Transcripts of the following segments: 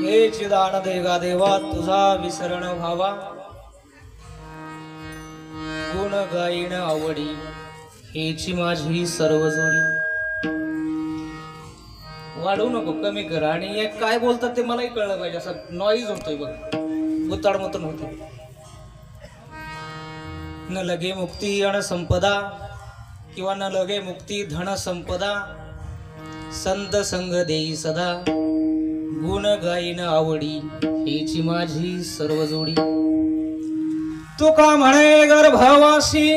हे चिदान देगा देवा तुझा विसरण भावा गुण गायन आवडी हेची माझी सर्व जोडी। वाढवू नको कमी कर आणि एक काय बोलतात ते मलाही कळलं पाहिजे असं नॉईज होतोय बघ गुताड मतन होते। न लगे मुक्ती अण संपदा किंवा न लगे मुक्ती धन संपदा संत संग देई सदा गुण गायन आवडी हेची माझी सर्व जोडी। तुका म्हणे गर्भवासी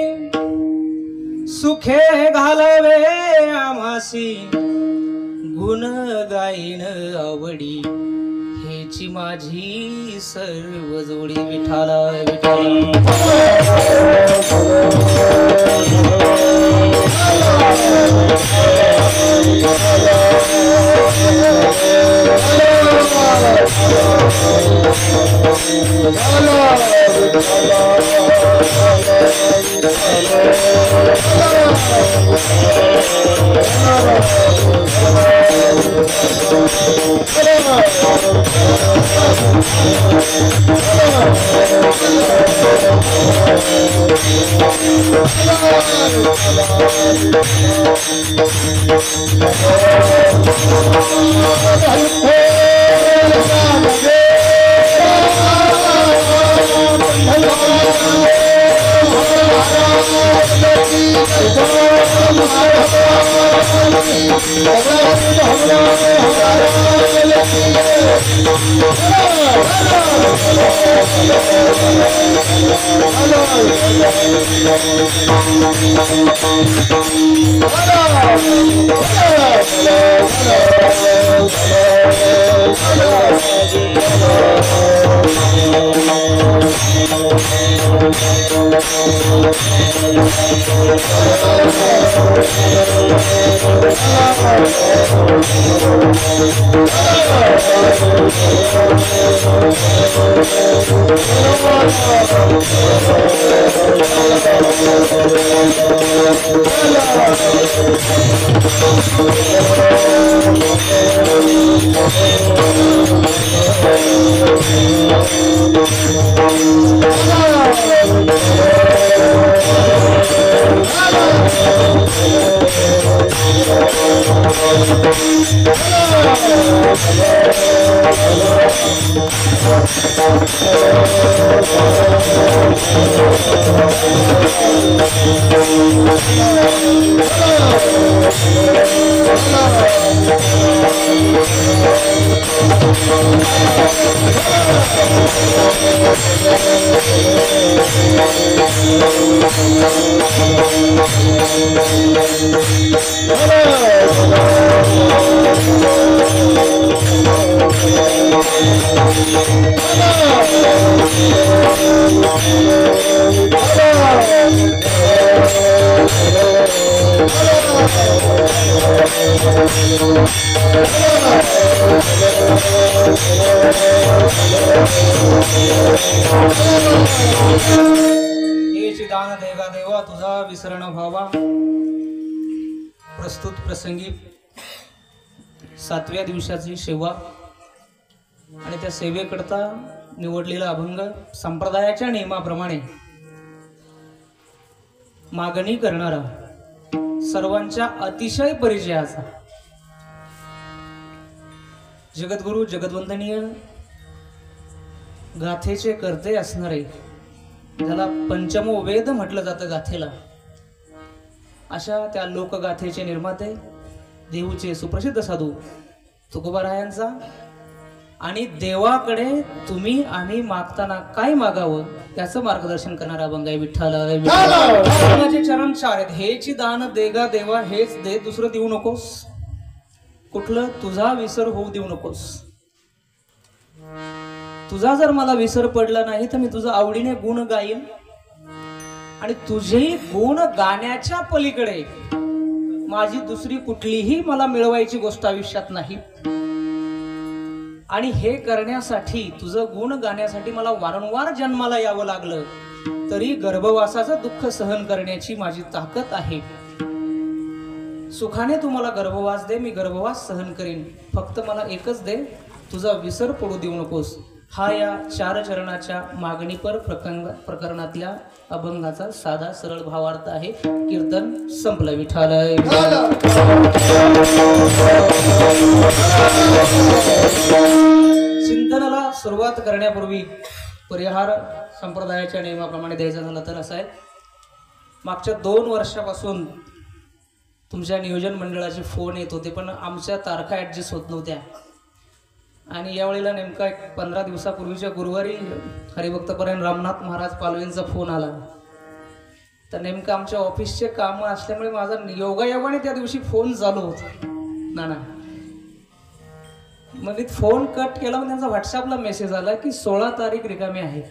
सुखे घालवे आमासी गुण गायन आवडी हेची माझी सर्व जोडी। विठाला दान देगा देवा तुझा विसरण भावा। प्रस्तुत प्रसंगी 7व्या दिवसाची सेवा आणि त्या सेवेकरता निवडलेला अभंग संप्रदायाच्या नियमाप्रमाणे मागणी करणारा सर्वांच्या अतिशय परिचयाचा जगद्गुरु जगद्वंदनीय गाथेचे करते असणारे ज्याला पंचमो वेद म्हटलं जातं गाथेला, अशा त्या लोकगाथेचे निर्माते देऊचे सुप्रसिद्ध साधू तुकोबारायांचा आणि देवाकडे तुम्ही आम्ही मागताना काय मागावं त्याचं मार्गदर्शन करणारा अभंग आहे विठ्ठल. विठ्ठलाचे चरण चार आहेत. हेची दान देगा देवा, हेच दे, दुसरं देऊ नकोस. कुठलं? तुझा विसर होऊ देऊ नकोस. तुझा जर मला विसर पडला नाही तर मी तुझा आवडीने गुण गाईन आणि तुझे गुण गाण्याच्या पलीकडे माझी दुसरी कुठलीही मला मिळवायची गोष्ट आयुष्यात नाही. आणि हे करण्यासाठी तुझं गुण गाण्यासाठी मला वारंवार जन्माला यावं लागलं तरी गर्भवासाचं दुःख सहन करण्याची माझी ताकद आहे. सुखाने तू मला गर्भवास दे, मी गर्भवास सहन करीन. फक्त मला एकच दे, तुझा विसर पडू देऊ नकोस. हा या चार चरणाच्या मागणीपर प्रकरणातल्या अभंगाचा साधा सरळ भावार्थ आहे. कीर्तन संपलं. विठ्ठल. चिंतनाला सुरुवात करण्यापूर्वी परिहार संप्रदायाच्या नियमाप्रमाणे द्यायचं झालं तर असं आहे, मागच्या 2 वर्षापासून तुमच्या नियोजन मंडळाचे फोन येत होते पण आमच्या तारखा ॲडजस्ट होत नव्हत्या. आणि यावेळेला नेमका 15 दिवसापूर्वीच्या गुरुवारी हरिभक्तपरायण रामनाथ महाराज पालवेंचा फोन आला. तर नेमकं आमच्या ऑफिसचे कामं असल्यामुळे माझा योगायोगाने त्या दिवशी फोन चालू होता. ना मग मी फोन कट केला. मग त्यांचा व्हॉट्सअपला मेसेज आला की 16 तारीख रिकामी आहे.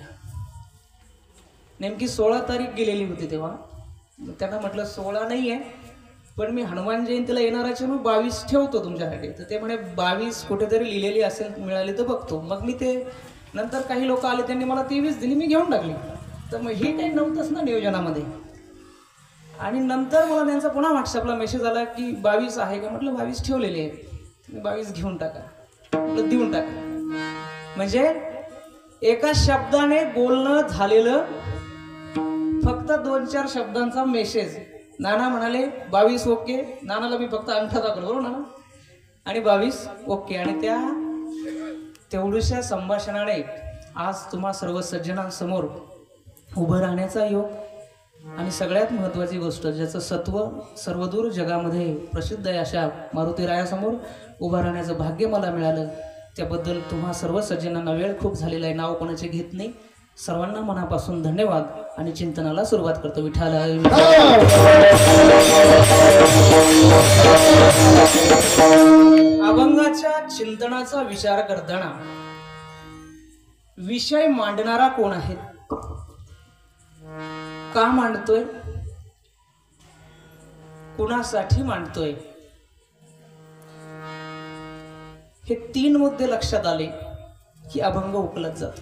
नेमकी 16 तारीख गेलेली होती तेव्हा. त्यांना म्हटलं 16 नाही आहे पण मी हनुमान जयंतीला येणाराचे मग 22 ठेवतो तुमच्यासाठी. तर ते म्हणे 22 कुठेतरी लिहिलेली असेल, मिळाली तर बघतो. मग मी ते नंतर काही लोक आले त्यांनी मला 23 दिली, मी घेऊन टाकली. तर मग हे काही नव्हतंच ना नियोजनामध्ये. आणि नंतर मला त्यांचा पुन्हा व्हॉट्सअपला मेसेज आला की 22 आहे का. म्हटलं 22 ठेवलेली आहे. तुम्ही 22 घेऊन टाका, म्हटलं देऊन टाका. म्हणजे एका शब्दाने बोलणं झालेलं, फक्त 2-4 शब्दांचा मेसेज. नाना म्हणाले 22 ओके. नानाला मी फक्त अंगठा दाखवला, बरोबर नाना, आणि 22 ओके. आणि त्या तेवढ्याशा संभाषणाने आज तुम्हा सर्व सज्जनांसमोर उभं राहण्याचा योग आणि सगळ्यात महत्त्वाची गोष्ट ज्याचं सत्व सर्वदूर जगामध्ये प्रसिद्ध आहे अशा मारुतीरायासमोर उभं राहण्याचं भाग्य मला मिळालं. त्याबद्दल तुम्हा सर्व सज्जनांना वेळ खूप झालेला आहे, नाव कोणाचे घेत नाही. सर्वांना मनापासून धन्यवाद आणि चिंतनाला सुरुवात करतो. विठ्ठल. अभंगाच्या चिंतनाचा विचार करताना विषय मांडणारा कोण आहे, का मांडतोय, कुणासाठी मांडतोय, हे 3 मुद्दे लक्षात आले की अभंग उकलत जातो.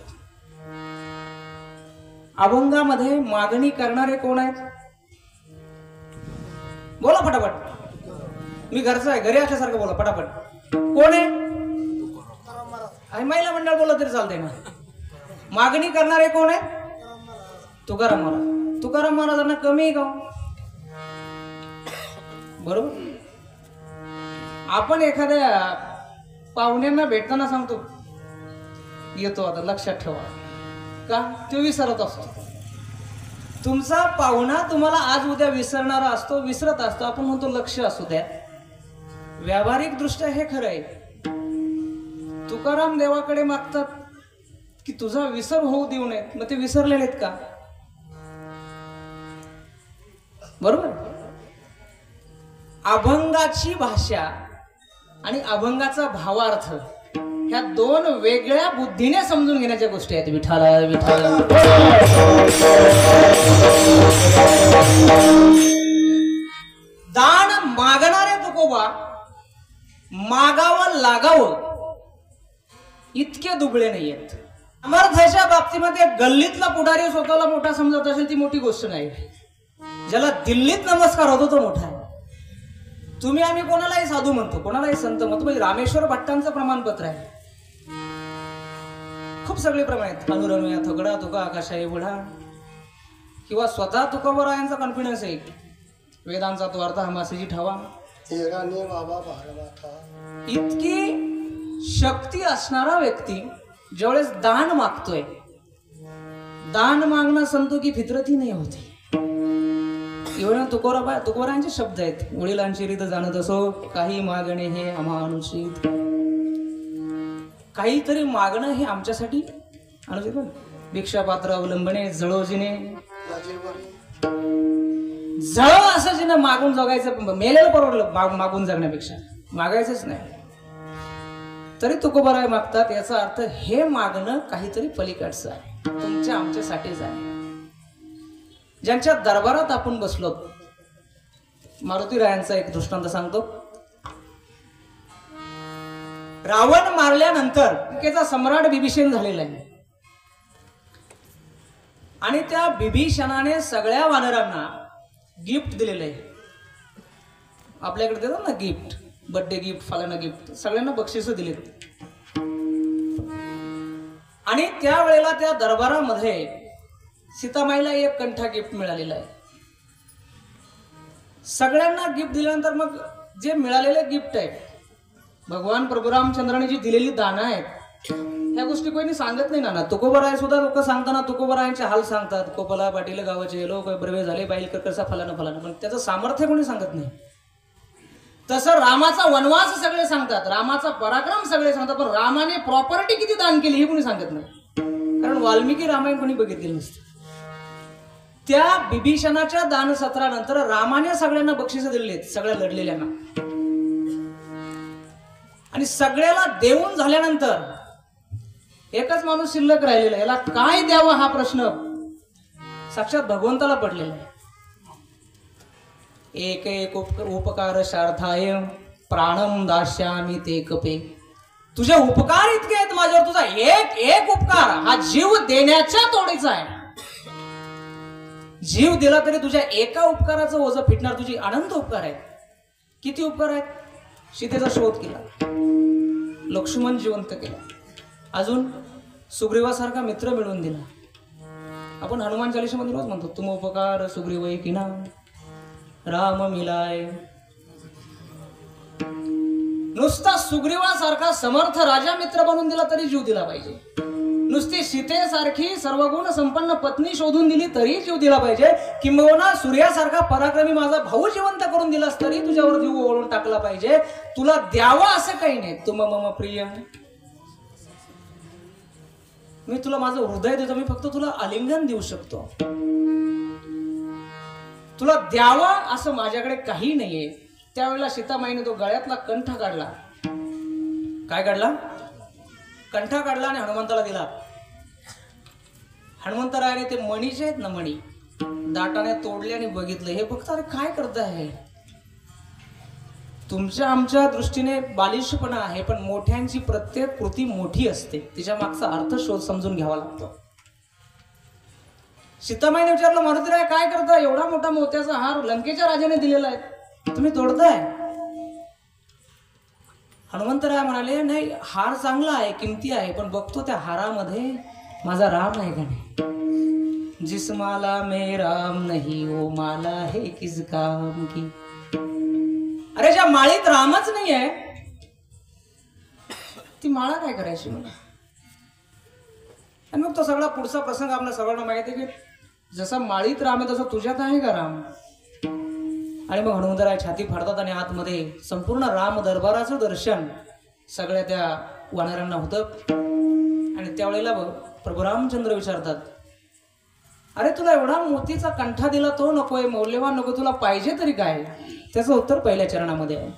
अभंगामध्ये मागणी करणारे कोण आहेत? बोला पटापट. मी घरचा आहे, घरी असल्यासारखं बोला पटापट. कोण आहे? महिला मंडळ बोललं तरी चालतंय ना. मागणी करणारे कोण आहे? तुकाराम महाराज. तुकाराम महाराजांना कमी आहे का? बरोबर. आपण एखाद्या पाहुण्यांना भेटताना सांगतो येतो आता, लक्षात ठेवा. का? तो विसरत असतो. तुमचा पाहुणा तुम्हाला आज उद्या विसरणारा असतो, विसरत असतो. आपण म्हणतो लक्ष असू द्या. व्यावहारिक दृष्ट्या हे खरं आहे. तुकाराम देवाकडे मागतात की तुझा विसर होऊ देऊ नये. मग ते विसरलेले आहेत का? बरोबर. अभंगाची भाषा आणि अभंगाचा भावार्थ ह्या 2 वेगळ्या बुद्धीने समजून घेण्याच्या गोष्टी आहेत. विठ्ठल. विठ्ठल. दान मागणारे तुकोबा मागावं लागावं इतके दुबळे नाहीयेत. समर्थाच्या बाबतीमध्ये गल्लीतला पुढारी स्वतःला मोठा समजत असेल ती मोठी गोष्ट नाही. ज्याला दिल्लीत नमस्कार होतो तो मोठा आहे. तुम्ही आम्ही कोणालाही साधू म्हणतो, कोणालाही संत म्हणतो. म्हणजे रामेश्वर भट्टांचं प्रमाणपत्र आहे. खूप सगळे प्रमाण आहेत. अनुरणया थोगडा तुका आकाशा एवढा, किंवा स्वतः तुकोबारायांचा कॉन्फिडन्स आहे वेदांचा तो अर्थ हमासेची ठावा. इतकी शक्ती असणारा व्यक्ती ज्यावेळेस दान मागतोय, दान मागणं संतो की फितरती नाही होती. एवढं तुकोबारायांचे शब्द आहेत. वडिलांची रीत जाणत असो काही मागणे हे आम्हा अनुचित. काहीतरी मागणं हे आमच्यासाठी भिक्षापात्र अवलंबने जळोजीने जळ असं जिने मागून जगायचं मेलेलं परवडलं मागून जगण्यापेक्षा मागायचंच नाही. तरी तुकोबाराय मागतात याचा अर्थ हे मागणं काहीतरी पलीकडचं आहे, तुमच्या आमच्यासाठीच आहे. ज्यांच्या दरबारात आपण बसलो, मारुती रायांचा एक दृष्टांत सांगतो. रावण मारल्यानंतर लंकेचा सम्राट बिभीषण झालेला आहे आणि त्या बिभीषणाने सगळ्या वानरांना गिफ्ट दिलेलं आहे. आपल्याकडे देतात ना गिफ्ट, बर्थडे गिफ्ट, फलाना गिफ्ट, सगळ्यांना बक्षीस दिले. आणि त्यावेळेला त्या दरबारामध्ये सीतामाईला एक कंठा गिफ्ट मिळालेला आहे. सगळ्यांना गिफ्ट दिल्यानंतर मग जे मिळालेले गिफ्ट आहे, भगवान प्रभू रामचंद्राने जी दिलेली दानं आहेत, ह्या गोष्टी कोणी सांगत नाही ना. तुकोबाराय सुद्धा लोक सांगताना तुकोबारायांचे हाल सांगतात. कोपला पाटील गावाचे लोक बर्वे झाले, बाईल कसा फलाना फलाना, पण त्याचं सामर्थ्य कोणी सांगत नाही. तसं रामाचा वनवास सगळे सांगतात, रामाचा पराक्रम सगळे सांगतात, पण रामाने प्रॉपर्टी किती दान केली हे कोणी सांगत नाही. कारण वाल्मिकी रामायण कोणी बघितलेलं नसतं. त्या बिभीषणाच्या दानसत्रानंतर रामाने सगळ्यांना बक्षीस दिलेली आहेत, सगळ्या लढलेल्यांना. आणि सगळ्याला देऊन झाल्यानंतर एकच माणूस शिल्लक राहिलेला, याला काय द्यावं हा प्रश्न साक्षात भगवंताला पडलेला आहे. एक एक उपकार शार्थाय प्राणम दास्यामी ते कपे. तुझे उपकार इतके आहेत माझ्यावर, तुझा एक एक उपकार हा जीव देण्याच्या तोडीचा आहे. जीव दिला तरी तुझ्या एका उपकाराचं ओझं फिटणार. तुझी अनंत उपकार आहेत. किती उपकार आहेत? सीतेचा शोध केला, लक्ष्मण जिवंत केला, अजून सुग्रीवासारखा मित्र मिळवून दिला. आपण हनुमान चालीसामध्ये रोज म्हणतो, तुम उपकार सुग्रीवै किना राम मिलाय. नुसता सुग्रीवासारखा समर्थ राजा मित्र बनवून दिला तरी जीव दिला पाहिजे. नुसती सीतेसारखी सर्वगुण संपन्न पत्नी शोधून दिली तरी जीव दिला पाहिजे. किंबहुना सूर्यासारखा पराक्रमी माझा भाऊ जिवंत करून दिलास तरी तुझ्यावर जीव ओळून टाकला पाहिजे. तुला द्यावा असं काही नाही. तुम मम प्रिय, मी तुला माझं हृदय देतो, मी फक्त तुला आलिंगन देऊ शकतो. तुला द्यावा असं माझ्याकडे काही नाहीये. त्यावेळेला सीतामाईने तो गळ्यातला कंठ काढला. काय काढला? कंठा काढला आणि हनुमंताला दिला. हनुमंतरायाने ते मणी जे आहेत ना, मणी दाटाने तोडले आणि बघितलं. हे बघता, अरे काय करताय? तुमच्या आमच्या दृष्टीने बालिशपणा आहे, पण मोठ्यांची प्रत्येक कृती मोठी असते, तिच्या मागचा अर्थ शोध समजून घ्यावा लागतो. सीतामाईने विचारलं, मारुतीराय काय करताय? एवढा मोठा मोत्याचा हार लंकेच्या राजाने दिलेला आहे, तुम्ही तोडताय? हनुमंतराय म्हणाले, नाही, हार चांगला आहे, किमती आहे, पण बघतो त्या हारामध्ये माझा राम आहे का नाही. जिस माला में राम नहीं वो माला है किस काम की. अरे ज्या माळीत रामच नाही आहे ती माळा काय करायची मला. आणि मग तो सगळा पुढचा प्रसंग आपल्या सगळ्यांना माहिती आहे की जसा माळीत राम आहे तसा तुझ्यात आहे का राम. आणि मग हनुमंतराय छाती फाडतात आणि आतमध्ये संपूर्ण राम दरबाराचं दर्शन सगळ्या त्या वानरांना होतं. आणि त्यावेळेला प्रभू रामचंद्र विचारतात, अरे तुला एवढा मोतीचा कंठा दिला तो नकोय, मौल्यवान नको, तुला पाहिजे तरी काय? त्याचं उत्तर पहिल्या चरणामध्ये आहे.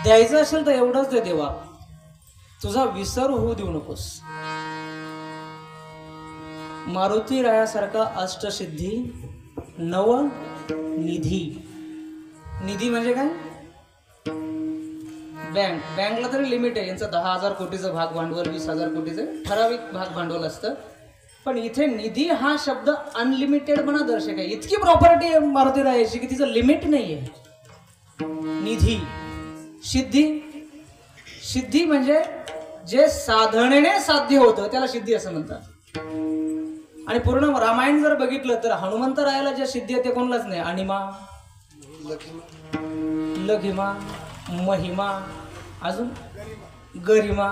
द्यायचं असेल तर एवढंच दे देवा, तुझा विसर होऊ देऊ नकोस. मारुती रायासारखा अष्टसिद्धी नव निधी. निधी म्हणजे काय? बँकला तरी लिमिट आहे, यांचं 10,000 कोटीचं भाग भांडवल, 20,000 कोटीचं ठराविक भाग भांडवल असतं. पण इथे निधी हा शब्द अनलिमिटेड म्हणा दर्शक आहे. इतकी प्रॉपर्टी आहे मारुती रायाची की तिचं लिमिट नाही आहे. निधी. सिद्धी म्हणजे जे साधनेने साध्य होतं त्याला सिद्धी असं म्हणतात. आणि पूर्ण रामायण जर बघितलं तर हनुमंतरायाला ज्या सिद्धी आहे ते कोणालाच नाही. अनिमा, लघिमा, महिमा, अजून गरिमा.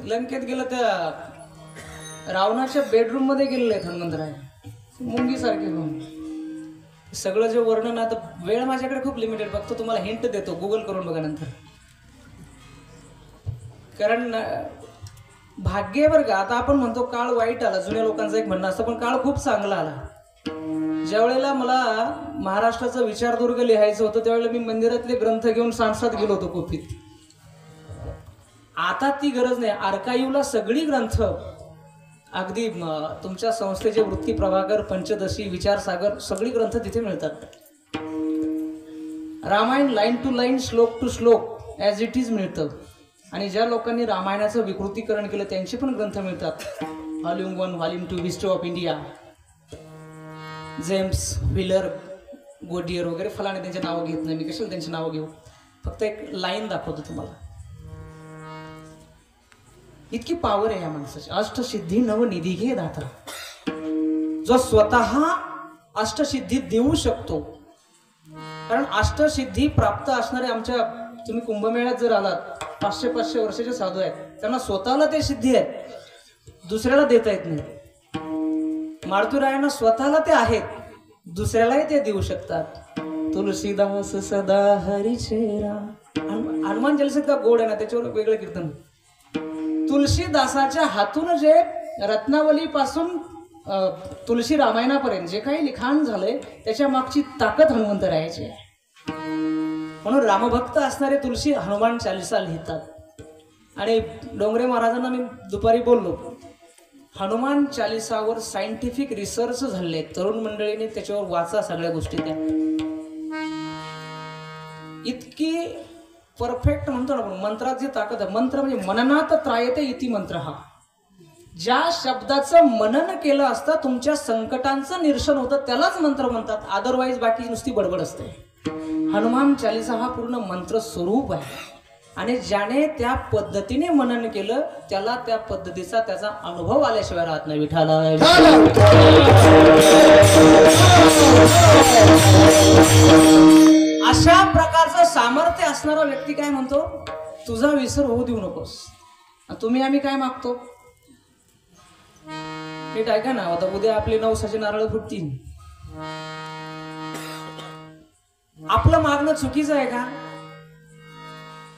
लंकेत गेलं त्या रावणाच्या बेडरूम मध्ये गेलेले आहेत हनुमंतराय, मुंगी सारखे घेऊन. सगळं जे वर्णन आता वेळ माझ्याकडे खूप लिमिटेड, फक्त तुम्हाला हिंट देतो, गुगल करून बघा नंतर. कारण भाग्य बरं का. आता आपण म्हणतो काळ वाईट आला, जुन्या लोकांचं एक म्हणणं असतं, पण काळ खूप चांगला आला. ज्या वेळेला मला महाराष्ट्राचं विचारदुर्ग लिहायचं होतं त्यावेळेला मी मंदिरातले ग्रंथ घेऊन सांसात गेलो होतो कोपीत. आता ती गरज नाही. आर्काईव्हला सगळी ग्रंथ, अगदी तुमच्या संस्थेचे वृत्ती प्रभाकर, पंचदशी, विचारसागर, सगळी ग्रंथ तिथे मिळतात. रामायण लाईन टू लाईन, श्लोक टू श्लोक ॲज इट इज मिळतं. आणि ज्या लोकांनी रामायणाचं विकृतीकरण केलं त्यांचे पण ग्रंथ मिळतात. Volume 1, volume 2, history of India, James Wheeler, गोडियर वगैरे. फलाने त्यांचे नावं घेत नाही मी, कशाला त्यांची नावं घेऊ, फक्त एक लाईन दाखवतो तुम्हाला. इतकी पावर आहे या माणसाची. अष्टसिद्धी नवनिधी घे दाता. जो स्वतः अष्टसिद्धी देऊ शकतो. कारण अष्टसिद्धी प्राप्त असणारे आमच्या, तुम्ही कुंभमेळ्यात जर आलात, 500-500 वर्षाचे साधू आहेत, त्यांना स्वतःला ते सिद्धी आहेत, दुसऱ्याला देता येत नाही. मारुतीरायांना स्वतःला ते आहेत, दुसऱ्यालाही ते देऊ शकतात. तुलसीदास सदा हरिचेरा. हनुमान चालीसात का गोड आहे ना, त्याच्यावर वेगळं कीर्तन. तुलसीदासाच्या हातून जे रत्नावली पासून तुलसी रामायणापर्यंत जे काही लिखाण झालंय त्याच्या मागची ताकद हनुमंतरायाची आहे. म्हणून रामभक्त असणारे तुलसी हनुमान चालीसा लिहितात. आणि डोंगरे महाराजांना मी दुपारी बोललो, हनुमान चालीसावर सायंटिफिक रिसर्च झाले. तरुण मंडळीने त्याच्यावर वाचा सगळ्या गोष्टी. त्या इतकी परफेक्ट म्हणतो ना मंत्रात जी ताकद आहे. मंत्र म्हणजे मननात त्रायते इति मंत्र. हा ज्या शब्दाचं मनन केलं असतं तुमच्या संकटांचं निरसन होतं त्यालाच मंत्र म्हणतात. अदरवाईज बाकी नुसती बडबड असते. हनुमान चालीसा हा पूर्ण मंत्र स्वरूप आहे. आणि ज्याने त्या पद्धतीने मनन केलं त्याला त्या पद्धतीचा त्याचा अनुभव आल्याशिवाय राहत नाही. विठाला अशा प्रकारचं सामर्थ्य असणारा व्यक्ती काय म्हणतो, तुझा विसर होऊ देऊ नकोस. तुम्ही आम्ही काय मागतो नीट ऐका ना. आता उद्या आपले 9 नारळ फुटतील. आपलं मागणं चुकीचं आहे का?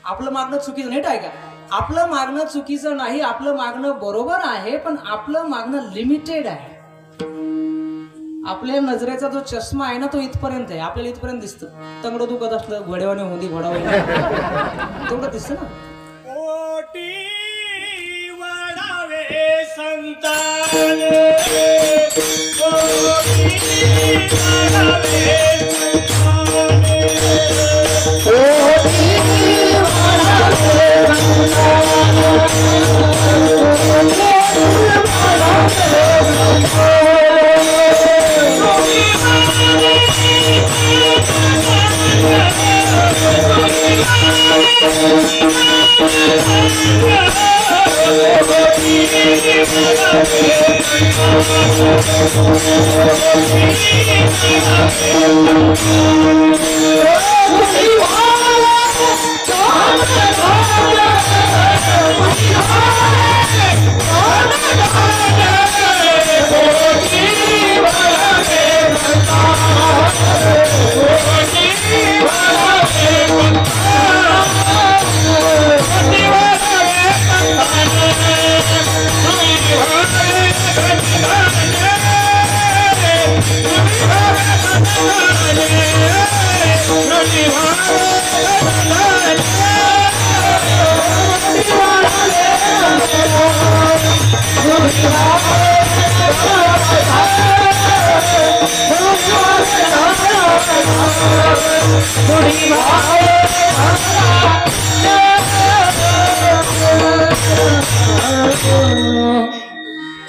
आपलं मागणं चुकीचं, नीट ऐका. आपलं मागणं चुकीचं नाही, आपलं मागणं बरोबर आहे, पण आपलं मागणं लिमिटेड आहे. आपल्या नजरेचा जो चष्मा आहे ना तो इथपर्यंत आहे. आपल्याला इथपर्यंत दिसतं. तंगडं दुखत असलं घोड्यावाने होती घोडावाने तेवढं दिसतं ना. संतान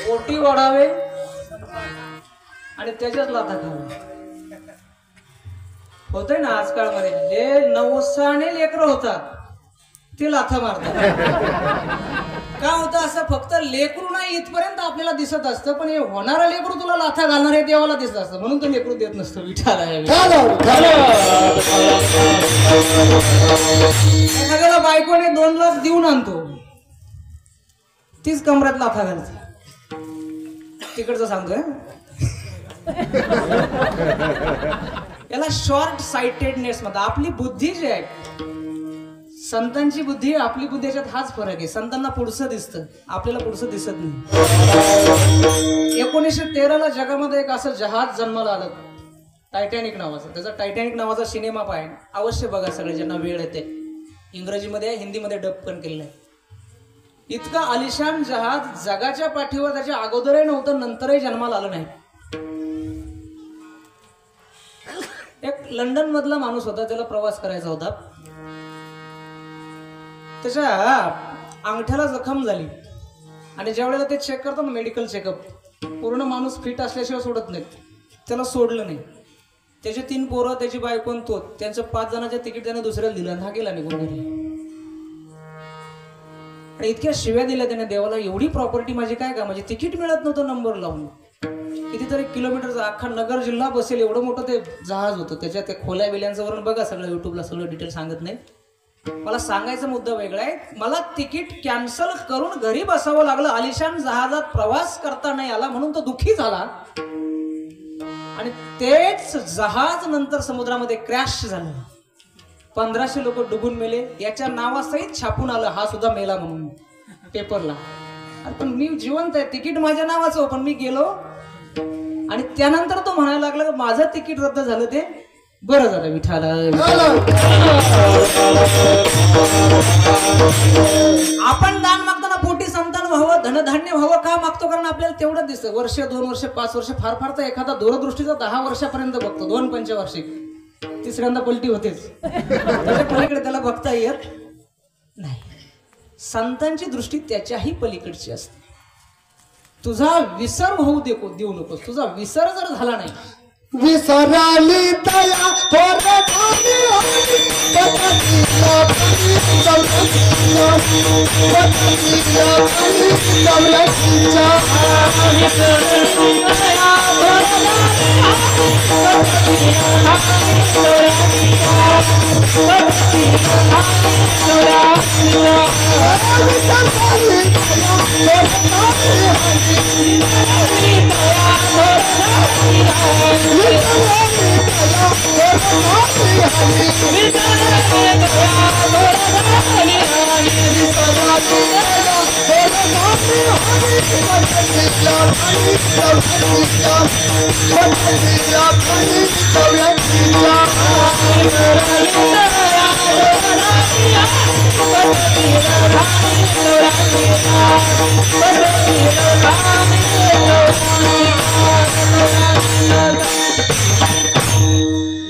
ओटी वाढावे आणि त्याच्याच लाथा खावे होतंय ना आजकाल मध्ये. जे नवसाने लेकर होतात ते लाथा मारतात. का होतं असं? फक्त लेकरू नाही इथपर्यंत आपल्याला दिसत असतं, पण हे होणारा लेकरू तुला लाथा घालणार हे देवाला दिसत असतं, म्हणून तो लेकरू देत नसतो. विठाला एखाद्याला बायकोने 2 लाख देऊन आणतो, तीच कमरात लाथा घालते. तिकडचं सांगतोय याला शॉर्ट साइटेडनेस म्हणतात. आपली बुद्धी जी आहे, संतांची बुद्धी आपली बुद्धी याच्यात हाच फरक आहे. संतांना पुढचं दिसतं, आपल्याला पुढचं दिसत नाही. 1913 जगामध्ये एक असं जहाज जन्माला आलं, टायटॅनिक नावाचं. त्याचा टायटॅनिक नावाचा सिनेमा पाहिजे, अवश्य बघा सगळे ज्यांना वेळ येते. इंग्रजीमध्ये हिंदीमध्ये डब पण केलेलं आहे. इतका आलिशान जहाज जगाच्या पाठीवर त्याच्या अगोदरही नव्हतं, नंतरही जन्माला आलं नाही. एक लंडन मधला माणूस होता, त्याला प्रवास करायचा होता. त्याच्या अंगठ्याला जखम झाली आणि ज्या वेळेला ते चेक करतात ना, मेडिकल चेकअप, पूर्ण माणूस फिट असल्याशिवाय सोडत नाहीत. त्याला सोडलं नाही. त्याचे 3 पोरं, त्याची बायको आणि तो, त्यांचं 5 जणांचं तिकीट त्याने दुसऱ्याला दिलं, हा गेला निघून घरी. आणि इतक्या शिव्या दिल्या त्याने देवाला, एवढी प्रॉपर्टी माझी काय का, म्हणजे तिकीट मिळत नव्हतं नंबर लावून. कितीतरी किलोमीटरचा अख्खा नगर जिल्हा बसेल एवढं मोठं ते जहाज होतं. त्याच्या त्या खोल्या बिल्यांचं वरून बघा सगळं, युट्यूबला सगळं डिटेल सांगत नाही. मला सांगायचा मुद्दा वेगळा आहे. मला तिकीट कॅन्सल करून घरी बसावं लागलं. आलिशान जहाजात प्रवास करता नाही आला म्हणून तो दुःखी झाला. आणि तेच जहाज नंतर समुद्रामध्ये क्रॅश झालं. 1500 लोक डुबून मेले. याच्या नावासहित छापून आलं, हा सुद्धा मेला म्हणून पेपरला. पण मी जिवंत आहे, तिकीट माझ्या नावाचं हो, पण मी गेलो. आणि त्यानंतर तो म्हणायला लागला माझं तिकीट रद्द झालं ते बरं झालं. विठाला आपण दान मागताना पोटी संतान व्हावं, धनधान्य व्हावं का मागतो? कारण आपल्याला तेवढं दिसतं. वर्ष, 2 वर्ष, 5 वर्ष, फार फार तर एखादा दूरदृष्टीचा 10 वर्षापर्यंत बघतो. 2 पंचवार्षिक, तिसऱ्यांदा पलटी होतेच. त्याच्या पलीकडे त्याला बघता येत नाही. संतांची दृष्टी त्याच्याही पलीकडची असते. तुझा विसर होऊ देऊ नकोस. तुझा विसर जर झाला नाही, विसराली दया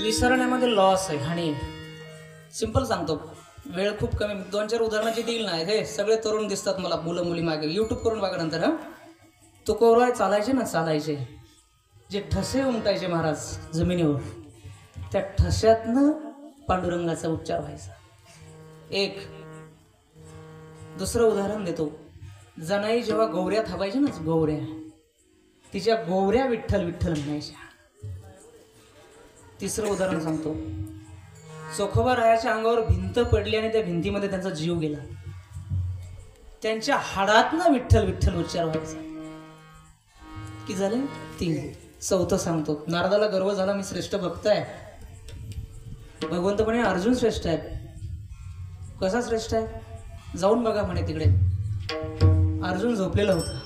विसरण्यामध्ये लॉस आहे, हानी. सिंपल सांगतो, वेळ खूप कमी. 2-4 उदाहरणाची देईल ना. हे सगळे तरुण दिसतात मला, मुलं मुली मागे. युट्यूब करून बघा नंतर. तुकोराय चालायचे ना, चालायचे जे ठसे उमटायचे महाराज जमिनीवर, त्या ठस्यातनं पांडुरंगाचा उच्चार व्हायचा. एक दुसरं उदाहरण देतो. जनाई जेव्हा गौऱ्या थापायच्या ना, गौऱ्या, तिच्या गोवऱ्या विठ्ठल विठ्ठल म्हणायच्या. तिसरं उदाहरण सांगतो. चोखोबारायाच्या अंगावर भिंत पडली आणि त्या भिंतीमध्ये त्यांचा जीव गेला. त्यांच्या हाडातनं विठ्ठल विठ्ठल उच्चार व्हायचा. की झाले 3. चौथं सांगतो. नारदाला गर्व झाला, मी श्रेष्ठ भक्त आहे. भगवंत म्हणे अर्जुन श्रेष्ठ आहे. कसा श्रेष्ठ आहे? जाऊन बघा म्हणे तिकडे. अर्जुन झोपलेला होता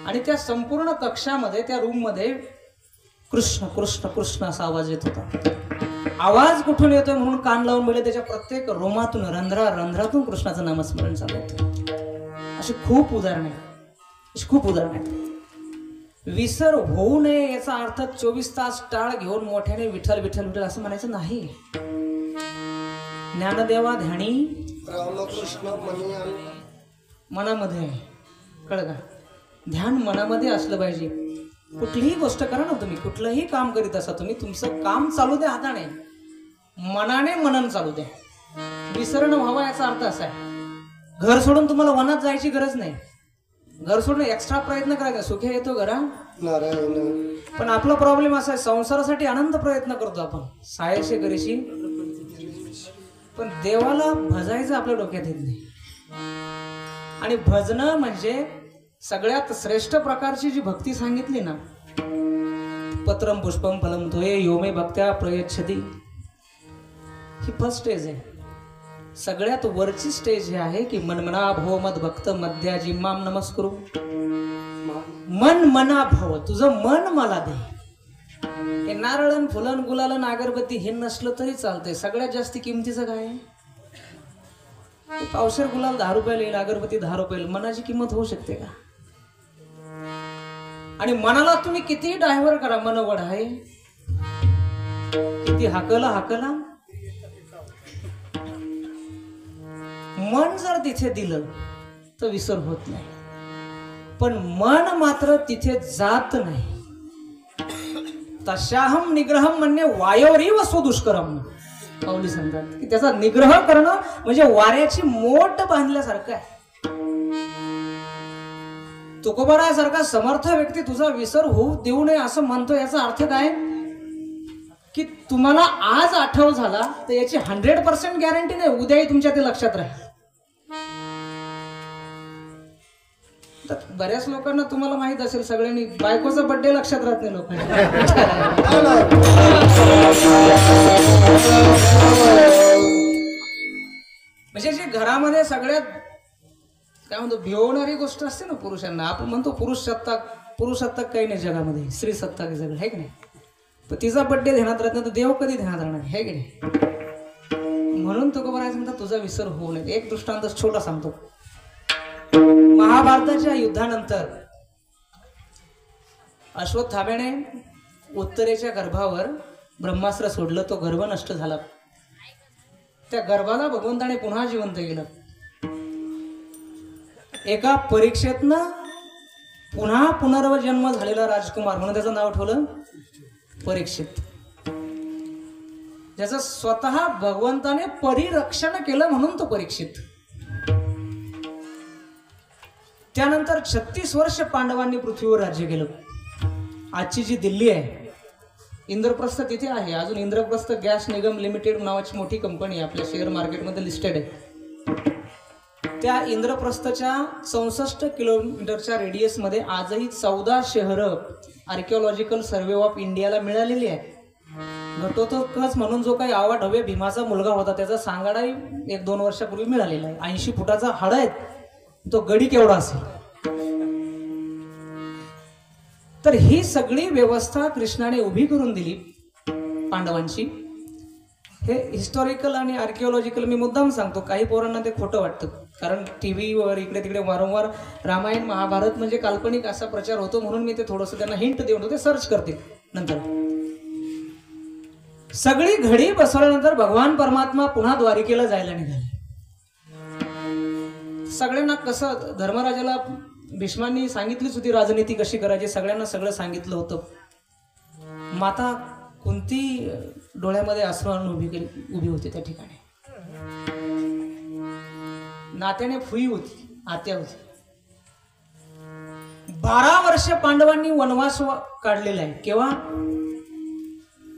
आणि त्या संपूर्ण कक्षामध्ये, त्या रूम मध्ये कृष्ण कृष्ण कृष्ण असा आवाज येत होता. आवाज कुठून येतोय म्हणून कान लावून बघितले, त्याच्या प्रत्येक रोमातून, रंध्रातून कृष्णाचं नामस्मरण चालू होतं. अशी खूप उदाहरणं आहेत. विसर होऊ नये याचा अर्थ 24 तास टाळ घेऊन मोठ्याने विठ्ठल विठ्ठल विठ्ठल असं म्हणायचं नाही. ज्ञानदेवा ध्यानी रामकृष्ण मनामध्ये, कळलं का? ध्यान मनामध्ये असलं पाहिजे. कुठलीही गोष्ट करा ना तुम्ही, कुठलंही काम करीत असा तुम्ही, तुमचं काम चालू द्या हाताने, मनाने मनन चालू द्या. विसरण व्हावा याचा अर्थ असा आहे, घर सोडून तुम्हाला वनात जायची गरज नाही. घर सोडून एक्स्ट्रा प्रयत्न करायचा. सुखी येतो घरा नारायण. पण आपला प्रॉब्लेम असा आहे, संसारासाठी अनंत प्रयत्न करतो आपण, सायशी करीशी, पण देवाला भजायचं आपल्या डोक्यात येत नाही. आणि भजनं म्हणजे सगळ्यात श्रेष्ठ प्रकारची जी भक्ती सांगितली ना, पत्रम पुष्पम फलम तोये योमे भक्त्या प्रयच्छती, ही फर्स्ट स्टेज आहे. सगळ्यात वरची स्टेज ही आहे की मनमना भव मद भक्त मध्याजी माम नमस्करू. मन मना भव, तुझं मन मला दे. हे नारळन फुलन गुलालन अगरबत्ती हे नसलं तरी चालतंय. सगळ्यात जास्त किमतीचं काय आहे? पावशेर गुलाल 10 रुपयाला येईल, अगरबत्ती 10 रुपयाला. मनाची किंमत होऊ शकते का? आणि मनाला तुम्ही किती डायव्हर करा, मन वड आहे, किती हाकला, मन जर तिथे दिलं तर विसर होत नाही. पण मन मात्र तिथे जात नाही. तशाहम निग्रहम म्हणणे वायोरीव सुदुष्करम. पाऊली सांगतात की त्याचा निग्रह करणं म्हणजे वाऱ्याची मोठ बांधल्यासारखं आहे. तुकोबारायासारखा समर्थ व्यक्ती तुझा विसर होऊ देऊ नये असं म्हणतो. याचा अर्थ काय की तुम्हाला आज आठव झाला तर याची 100% गॅरंटी नाही उद्याही तुमच्या ते लक्षात राहील. तर बऱ्याच लोकांना तुम्हाला माहित असेल, सगळ्यांनी बायकोचा बर्थडे लक्षात राहत नाही लोकांना. म्हणजे जे घरामध्ये सगळ्यात काय म्हणतो भिवणारी गोष्ट असते ना पुरुषांना, आपण म्हणतो पुरुषसत्ताक काही नाही जगामध्ये, स्त्री सत्ताक आहे सगळं, आहे की नाही? पण तिचा बर्थडे ध्यानात राहत नाही तर देव कधी ध्यानात राहणार, आहे की नाही? म्हणून तुकोबाराय सांगतात तुझा विसर होऊ नये. एक दृष्टांत छोटा सांगतो. महाभारताच्या युद्धानंतर अश्वत्थाम्याने उत्तरेच्या गर्भावर ब्रह्मास्त्र सोडलं. तो गर्भ नष्ट झाला. त्या गर्भाला भगवंताने पुन्हा जिवंत केलं. एका परीक्षेतनं पुन्हा पुनर्जन्म झालेला राजकुमार म्हणून त्याचं नाव ठेवलं परीक्षित. ज्याचं स्वतः भगवंताने परिरक्षण केलं म्हणून तो परीक्षित. त्यानंतर 36 वर्ष पांडवांनी पृथ्वीवर राज्य केलं. आजची जी दिल्ली आहे, इंद्रप्रस्थ तिथे आहे. अजून इंद्रप्रस्थ गॅस निगम लिमिटेड नावाची मोठी कंपनी आपल्या शेअर मार्केटमध्ये लिस्टेड आहे. त्या इंद्रप्रस्थच्या 64 किलोमीटरच्या रेडियसमध्ये आजही 14 शहरं आर्किओलॉजिकल सर्वे ऑफ इंडियाला मिळालेली आहे. घटोत्कच म्हणून जो काही आवाढव्य भीमाचा मुलगा होता त्याचा सांगाडाही 1-2 वर्षापूर्वी मिळालेला आहे. 80 फुटाचा हाड आहे. तो गडी केवढा असेल. तर ही सगळी व्यवस्था कृष्णाने उभी करून दिली पांडवांची. हे हिस्टॉरिकल आणि आर्किओलॉजिकल मी मुद्दाम सांगतो. काही पोरांना ते खोटं वाटतं, कारण टीव्हीवर इकडे तिकडे वारंवार रामायण महाभारत म्हणजे काल्पनिक असा प्रचार होतो, म्हणून मी ते थोडंसं त्यांना हिंट देऊन ते सर्च करते. नंतर सगळी घडी बसवल्यानंतर भगवान परमात्मा पुन्हा द्वारिकेला जायला निघाले. सगळ्यांना कसं धर्मराजाला भीष्मांनी सांगितलीच होती राजनीती कशी करायची, सगळ्यांना सगळं सांगितलं होतं. माता कुंती डोळ्यामध्ये अश्रू आणून उभी होती त्या ठिकाणी. नात्याने फुई होती, आत्या होती. 12 वर्ष पांडवांनी वनवास काढलेला आहे. केव्हा?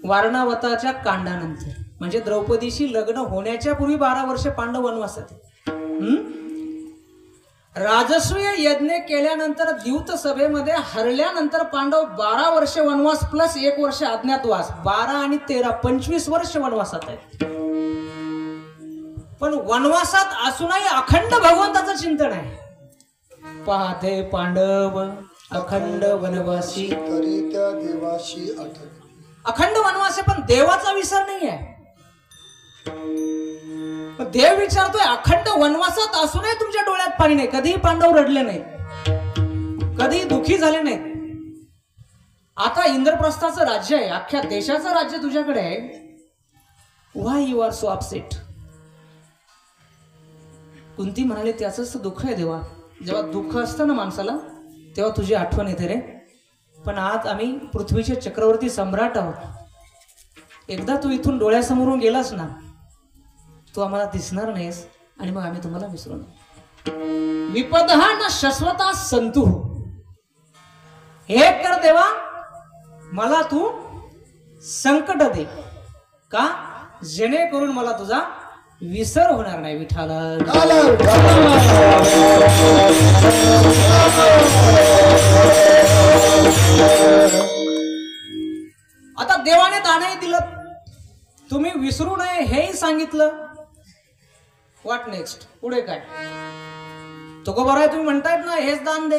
वारणावताच्या कांडानंतर, म्हणजे द्रौपदीशी लग्न होण्याच्या पूर्वी 12 वर्ष पांडव वनवासात. राजसूय यज्ञ केल्यानंतर द्यूत सभेमध्ये हरल्यानंतर पांडव 12 वर्ष वनवास प्लस 1 वर्ष अज्ञातवास, 12 आणि 13 25 वर्ष वनवासात आहेत. पण वनवासात असूनही अखंड भगवंताचं चिंतन आहे. पाहते पांडव अखंड वनवासी, तरी त्या देवाशी आठवते. अखंड वनवास आहे पण देवाचा विसर नाही आहे. देव विचारतोय अखंड वनवासात असूनही तुमच्या डोळ्यात पाणी नाही. कधीही पांडव रडले नाहीत, कधी दुःखी झाले नाहीत. आता इंद्रप्रस्थाचं राज्य आहे, अख्ख्या देशाचं राज्य तुझ्याकडे आहे. Why you are so upset? Kunti म्हणाले त्याचंच तर दुःख आहे देवा. जेव्हा दुःख असतं ना माणसाला तेव्हा तुझी आठवण येते रे. पण आज आम्ही पृथ्वीचे चक्रवर्ती सम्राट आहोत. एकदा तू इथून डोळ्यासमोरून गेलास ना, तू आम्हाला दिसणार नाहीस आणि मग आम्ही तुम्हाला विसरू नये. विपदहा न शाश्वता संतु. हे कर देवा, मला तू संकट दे, का जेणेकरून मला तुझा विसर होणार नाही. विठाला आता देवाने दानही दिलं, तुम्ही विसरू नये हेही सांगितलं. What next? पुढे काय? तो का बरं आहे, तुम्ही म्हणतायत ना हेच दान दे,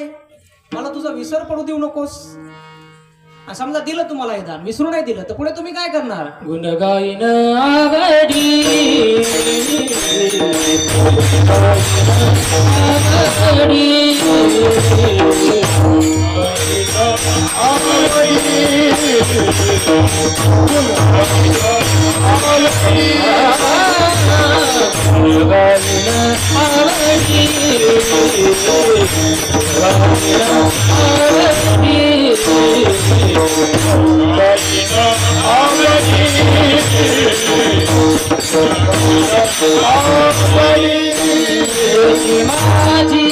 मला तुझा विसर पडू देऊ नकोस. समजा दिलं तुम्हाला हे दान, विसरू नाही दिलं, तर पुढे तुम्ही काय करणार? गुणगायन आवडी माझी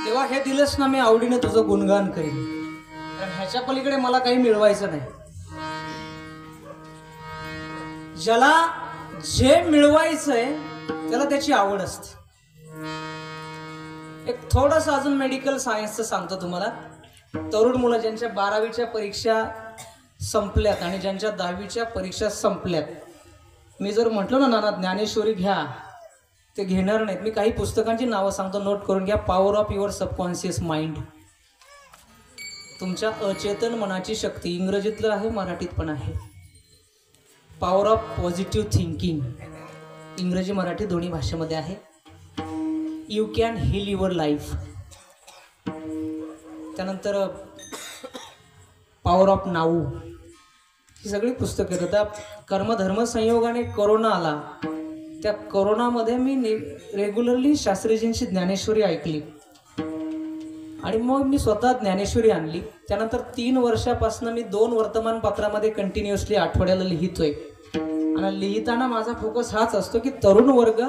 देवा हे दिलंस ना, मी आवडीने तुझं गुणगान करीन, कारण ह्याच्या पलीकडे मला काही मिळवायचं नाही. ज्याला जे मिळवायचंय त्याला त्याची आवड असते. एक थोडस अजून मेडिकल सायन्सचं सांगतो तुम्हाला. तरुण मुलं ज्यांच्या 12वीच्या परीक्षा संपल्यात आणि ज्यांच्या 10वीच्या परीक्षा संपल्यात, मी जर म्हटलं ना नाना ज्ञानेश्वरी घ्या, ते घेणार नाहीत. मी काही पुस्तकांची नावं सांगतो, नोट करून घ्या. Power of your subconscious mind, तुमच्या अचेतन मनाची शक्ती, इंग्रजीतलं आहे मराठीत पण आहे. पॉवर ऑफ पॉझिटिव्ह थिंकिंग, इंग्रजी मराठी दोन्ही भाषेमध्ये आहे. You can heal your life. त्यानंतर पॉवर ऑफ नाऊ, ही सगळी पुस्तकं आहेत. आता कर्मधर्म संयोगाने कोरोना आला, त्या कोरोनामध्ये मी रेग्युलरली शास्त्रीजींची ज्ञानेश्वरी ऐकली आणि मग मी स्वतः ज्ञानेश्वरी आणली. त्यानंतर 3 वर्षापासून मी 2 वर्तमानपत्रामध्ये कंटिन्युअसली आठवड्याला लिहितोय. आणि लिहिताना माझा फोकस हाच असतो की तरुण वर्ग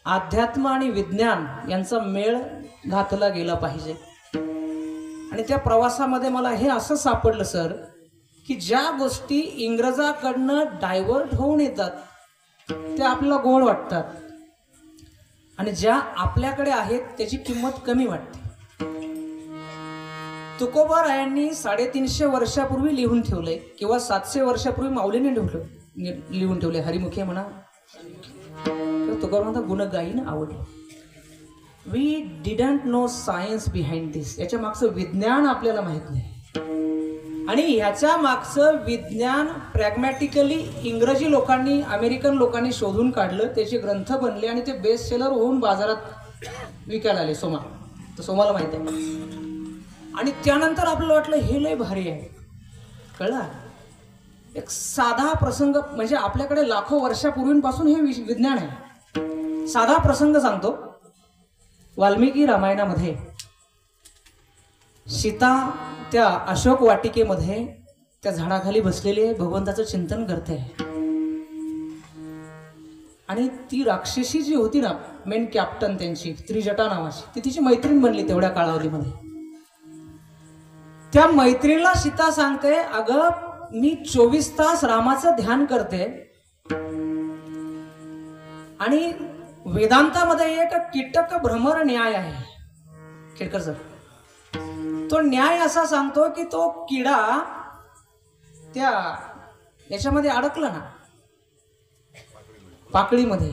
अध्यात्म आणि विज्ञान यांचा मेळ घातला गेला पाहिजे. आणि त्या प्रवासामध्ये मला हे असं सापडलं सर की ज्या गोष्टी इंग्रजाकडनं डायव्हर्ट होऊन येतात त्या आपल्याला गोड वाटतात आणि ज्या आपल्याकडे आहेत त्याची किंमत कमी वाटते. तुकोबारायांनी 350 वर्षापूर्वी लिहून ठेवलंय किंवा 700 वर्षापूर्वी माऊलीने लिहून ठेवले. हरिमुखे म्हणा, तुकोबा म्हणता गुण गाईन आवडले. We didn't know science behind this. याच्या मागचं विज्ञान आपल्याला माहित नाही आणि ह्याच्या मागचं विज्ञान प्रॅग्मॅटिकली इंग्रजी लोकांनी, अमेरिकन लोकांनी शोधून काढलं. त्याचे ग्रंथ बनले आणि ते बेस्ट सेलर होऊन बाजारात विकायला आले. सोमाला माहित आहे. आणि त्यानंतर आपल्याला वाटलं हे लय भारी आहे. कळलं? एक साधा प्रसंग, म्हणजे आपल्याकडे लाखो वर्षापूर्वीपासून हे विज्ञान आहे. साधा प्रसंग सांगतो. वाल्मिकी रामायणामध्ये सीता त्या अशोक वाटिकेमध्ये त्या झाडाखाली बसलेली आहे, भगवंताचं चिंतन करते. आणि ती राक्षसी जी होती ना, मेन कॅप्टन त्यांची, त्रिजटा नावाची, ती तिची मैत्रीण बनली तेवढ्या कालावधीमध्ये. त्या मैत्रिणीला सीता सांगते, अगं मी 24 तास रामाचं ध्यान करते आणि वेदांतामध्ये एक कीटक भ्रमर न्याय आहे. खेडकर सर, तो न्याय असा सांगतो की तो किडा त्या याच्यामध्ये अडकला ना, पाकळीमध्ये,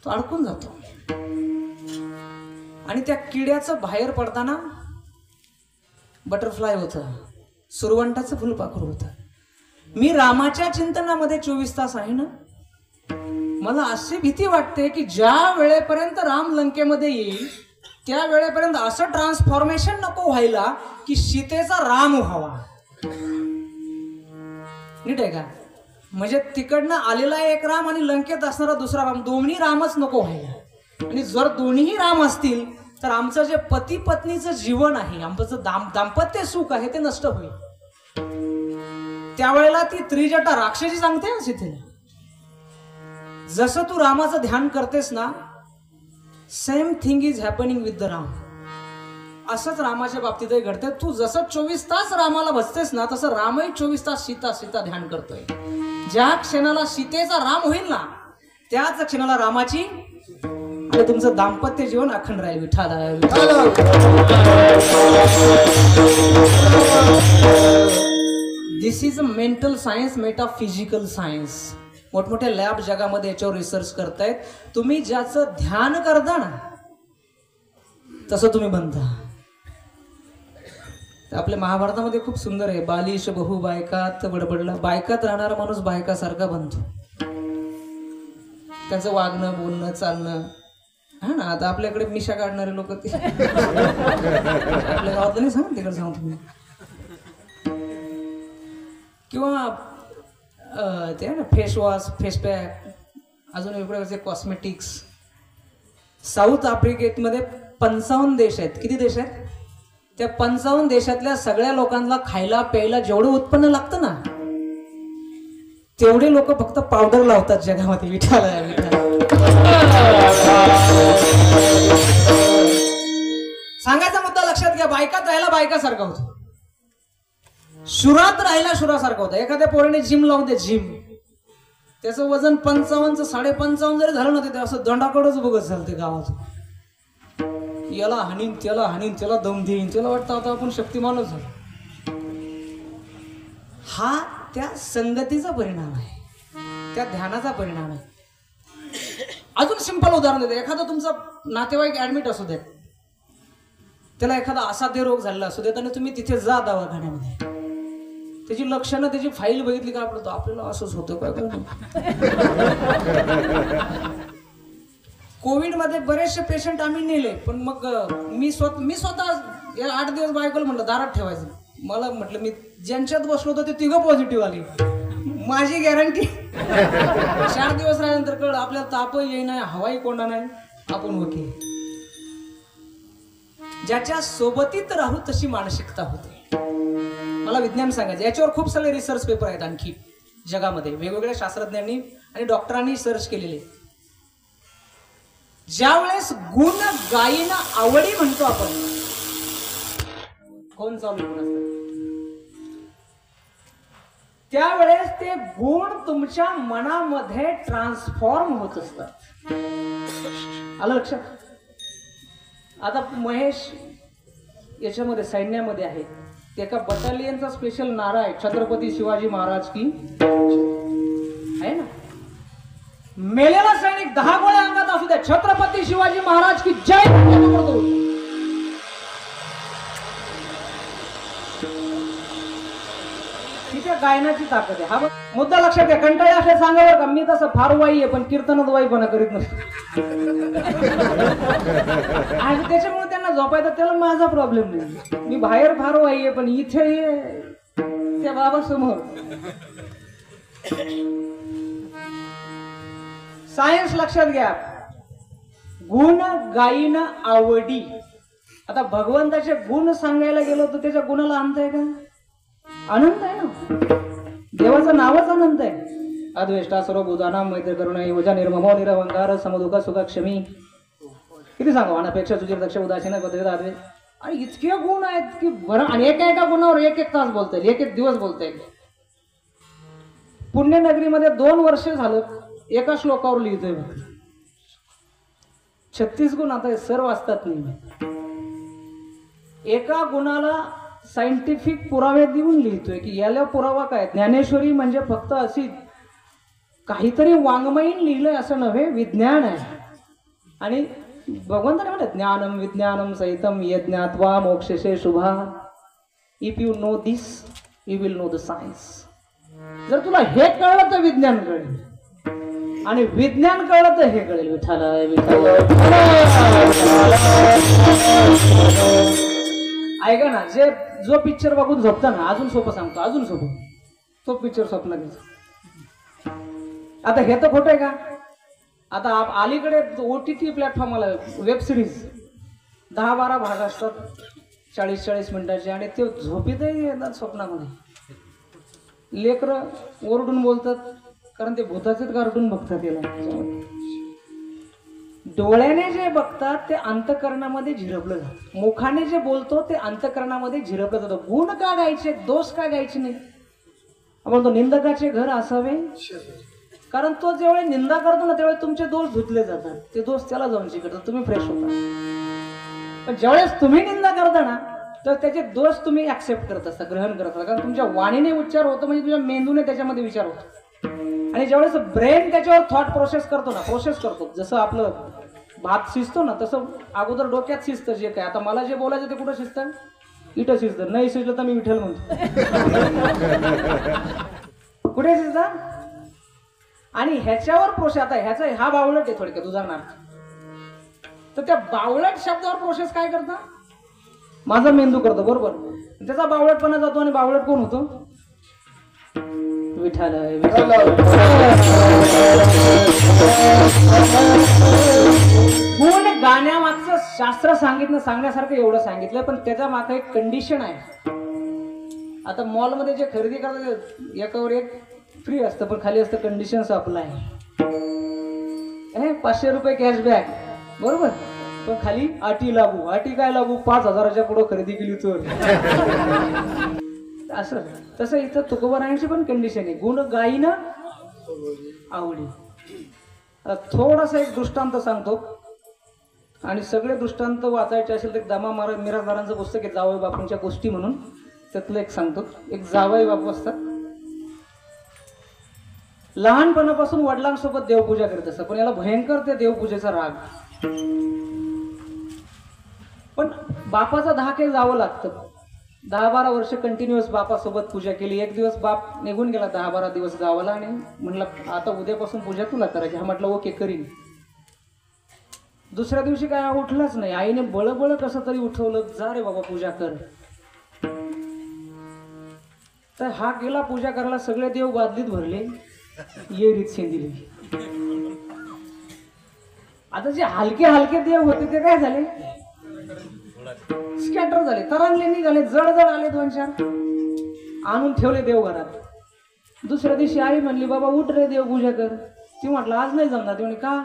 तो अडकून जातो आणि त्या किड्याचं बाहेर पडताना बटरफ्लाय होतं, सुरवंटाचं फुलपाखरू होतं. मी रामाच्या चिंतनामध्ये 24 तास आहे ना, मला अशी भीती वाटते की ज्या वेळेपर्यंत राम लंकेमध्ये येईल त्या वेळेपर्यंत असं ट्रान्सफॉर्मेशन नको व्हायला की सीतेचा राम व्हावा. नीट आहे का? म्हणजे तिकडनं आलेला एक राम आणि लंकेत असणारा दुसरा राम, दोन्ही रामच नको व्हायला. आणि जर दोन्ही राम असतील तर आमचं जे पती पत्नीचं जीवन आहे, आमचं दाम्पत्य सुख आहे, ते नष्ट होईल. त्यावेळेला ती त्रिजटा राक्षसी सांगते ना सीतेला, जसं तू रामाचं ध्यान करतेस ना, same thing is happening with the Ram. असंच रामाच्या बाबतीतही घडतं. तू जसं 24 तास रामाला बसतेस ना, तसं रामही 24 तास सीता ध्यान करतोय. ज्या क्षणाला सीतेचा राम होईल ना, त्याच क्षणाला रामाची आणि तुमचं दाम्पत्य जीवन अखंड राहील. विठाला this is a mental science, metaphysical science. मोठमोठ्या लॅब जगामध्ये याच्यावर रिसर्च करतायत. तुम्ही ज्याचं ध्यान करता ना, तसं तुम्ही बनता. आपल्या महाभारतामध्ये खूप सुंदर आहे, बालिश बहु बायकात बडबडला. बायकात राहणारा माणूस बायकासारखा बनतो. त्याचं वागणं, बोलणं, चालणं, हा ना. आता आपल्याकडे मिशा काढणारे लोक ते आपल्या गावातलं नाही सांग, तिकडे सांगतो तुम्ही. किंवा ते ना फेस वॉश, फेस पॅक, अजून वेगवेगळे कॉस्मेटिक्स. साऊथ आफ्रिकेमध्ये 55 देश आहेत. किती देश आहेत? त्या 55 देशातल्या सगळ्या लोकांना खायला प्यायला जेवढं उत्पन्न लागतं ना, तेवढे लोक फक्त पावडर लावतात जगामध्ये. विठाला सांगायचा मुद्दा लक्षात घ्या. बायकात राहायला बायकासारखा होतो, शुरात राहायला शुरासारखं होतं. एखाद्या पोराने जिम लावून दे, जिम, त्याचं वजन 55चं 55.5 जरी झालं ना, ते असं दंडाकडच बघत चालते गावात. याला हानीन, त्याला दम देईन, त्याला वाटतं आता आपण शक्तिमानच झालो. हा त्या संगतीचा परिणाम आहे, त्या ध्यानाचा परिणाम आहे. अजून सिंपल उदाहरण देते. एखादा तुमचा नातेवाईक ऍडमिट असू देत, त्याला एखादा असाध्य रोग झालेला असू देत आणि तुम्ही तिथे जा दवाखान्यामध्ये, त्याची लक्षणं, त्याची फाईल बघितली का आपल्याला असंच होतं काय. कोविडमध्ये बरेचसे पेशंट आम्ही नेले, पण मग मी स्वतः 8 दिवस बायकोला म्हटलं दारात ठेवायचं. मला म्हटलं मी ज्यांच्यात बसलो होतो ते तिघं पॉझिटिव्ह आली, माझी गॅरंटी. 4 दिवस राहिल्यानंतर कळलं आपल्याला तापही येई नाही, हवाही कोंडा नाही, आपण ओके. ज्याच्या सोबतीत राहू तशी मानसिकता होते. मला विज्ञान सांगायचं, याच्यावर खूप सारे रिसर्च पेपर आहेत आणखी जगामध्ये, वेगवेगळ्या शास्त्रज्ञांनी आणि डॉक्टरांनी सर्च केलेले. ज्या वेळेस गुण गायीना आवडी म्हणतो आपण, कोण चालू गुण असतात, त्यावेळेस ते गुण तुमच्या मनामध्ये ट्रान्सफॉर्म होत असतात. आलं लक्षात? आता महेश याच्यामध्ये सैन्यामध्ये आहे, ते एका बटालियनचा स्पेशल नारा आहे, छत्रपती शिवाजी महाराज की आहे ना. मेलेला सैनिक 10 गोळ्या अंगात असू द्या, छत्रपती शिवाजी महाराज की जय करतो. तिच्या गायनाची ताकद आहे. हा मुद्दा लक्षात घ्या. कंटाळा असे सांगावर का, मी तसं फार वाई आहे पण कीर्तनात वाईपणा करीत नसतो. आणि त्याच्यामुळे त्यांना झोपायचं, त्याला माझा प्रॉब्लेम नाही. मी बाहेर फार वाई आहे पण इथे त्या बाबा समोर. सायन्स लक्षात घ्या. गुण गायीन आवडी. आता भगवंताचे गुण सांगायला गेलो तर त्याच्या गुणाला अंत आहे का? आनंद आहे ना. देवाचं नावच आनंद आहे. अद्वेष्टा सर्वभूतानां मैत्री करुणा योजा निर्ममो निरहंकार समदुःख सुख क्षमी. किती सांगू, अनपेक्षा सुचिर दक्ष उदासीन बद्रेदा अद्वे. आणि इतके गुण आहेत की बरं. आणि एका गुणावर एक तास बोलता येईल, एक दिवस बोलता येईल. पुण्यनगरीमध्ये 2 वर्ष झालं एका श्लोकावर लिहितोय. 36 गुण आता सर्व असतात नाही. एका गुणाला सायंटिफिक पुरावे देऊन लिहितोय की याला पुरावा काय. ज्ञानेश्वरी म्हणजे फक्त अशी काहीतरी वाङ्मयीन लिहिलंय असं नव्हे, विज्ञान आहे. आणि भगवंताने म्हणत ज्ञानम विज्ञानम सहितम यज्ञात्वा मोक्षसे शुभा. If you know this you will know the science. जर तुला हे कळलं तर विज्ञान कळेल, आणि विज्ञान कळलं तर हे कळेल. विठ्ठल विठ्ठल. ऐका ना, जो पिक्चर बघून झोपता ना, अजून सोपं सांगतो, अजून सोपं. तो पिक्चर स्वप्न घ्यायचा. आता हे तर खोटं आहे का? आता अलीकडे OTT प्लॅटफॉर्म आला, वेब सिरीज 10-12 भाग असतात, 40-40 मिनिटाचे, आणि ते झोपीतही येतात स्वप्नामध्ये. लेकरं ओरडून बोलतात कारण ते भूताचेच कार्टून बघतात. याला डोळ्याने जे बघतात ते अंतःकरणामध्ये झिरपलं जातं, मुखाने जे बोलतो ते अंतःकरणामध्ये झिरपलं जातं. गुण का गायचे, दोष का गायचे नाही? आपण तो निंदकाचे घर असावे, कारण तो जेवढे निंदा करतो ना त्यावेळेस तुमचे दोष धुतले जातात, ते दोष त्याला जाऊन शिकतात, तुम्ही फ्रेश होता. पण ज्यावेळेस तुम्ही निंदा करता ना तर त्याचे दोष तुम्ही ऍक्सेप्ट करत असता, ग्रहण करत असता, कारण तुमच्या वाणीने उच्चार होतो, म्हणजे तुमच्या मेंदूने त्याच्यामध्ये विचार होतो. आणि ज्यावेळेस ब्रेन त्याच्यावर थॉट प्रोसेस करतो ना, प्रोसेस करतो, जसं आपलं भात शिजतो ना तसं अगोदर डोक्यात शिजतं जे काय. आता मला जे बोलायचं ते कुठं शिजतं? इथं शिजतं. नाही शिजलं तर मी विठ्ठल म्हणतो. कुठे शिजतं? आणि ह्याच्यावर प्रोसेस, आता ह्याचा हा बावळट आहे थोडक्यात उदाहरणार्थ, तर त्या बावळट शब्दावर प्रोसेस काय करता? माझा मेंदू करतो, बरोबर. त्याचा बावळटपणा जातो, आणि बावळट कोण होतो? विठ्ठल. गुण गाण्यामागचं शास्त्र सांगण्यासारखं एवढं सांगितलं, पण त्याच्या मागे एक कंडिशन आहे. आता मॉलमध्ये जे खरेदी करतात एकावर एक फ्री असतं, पण खाली असतं कंडिशन्स अप्लाय. 500 रुपये कॅशबॅक, बरोबर, पण खाली अटी लागू. अटी काय लागू? 5,000च्या पुढे खरेदी केली तर. असं तसं इथं तुकोबारायांची पण कंडिशन आहे. गुण गायीनं आवडी. थोडासा एक दृष्टांत सांगतो, आणि सगळे दृष्टांत वाचायचे असेल तर दामा मिरासदारांचं पुस्तक आहे जावई बापूंच्या गोष्टी म्हणून, त्यातलं एक सांगतो. एक जावई बापू असतात, लहानपणापासून वडिलांसोबत देवपूजा करत असतात, पण याला भयंकर त्या देवपूजेचा राग. पण बापाचा धाक हे जावं लागतं. 10-12 वर्ष कंटिन्युअस बापासोबत पूजा केली. एक दिवस बाप निघून गेला 10-12 दिवस गावाला, आणि म्हटलं आता उद्यापासून पूजा तुला करायची. हा म्हटलं ओके करीन. दुसऱ्या दिवशी काय उठलाच नाही. आईने बळबळ कसं तरी उठवलं, जा रे बाबा पूजा कर. तर हा गेला पूजा करायला. सगळे देव बादलीत भरले, येरीत शेंदिले. आता जे हलके हलके देव होते ते काय झाले, स्कॅटर झाले, तरंगले निघाले, जड जड आले. 2-4 आणून ठेवले देव घरात. दुसऱ्या दिवशी आई म्हणली, बाबा उठ रे, देव पूजा कर. ती म्हटलं आज नाही जमणार. ती म्हणे का,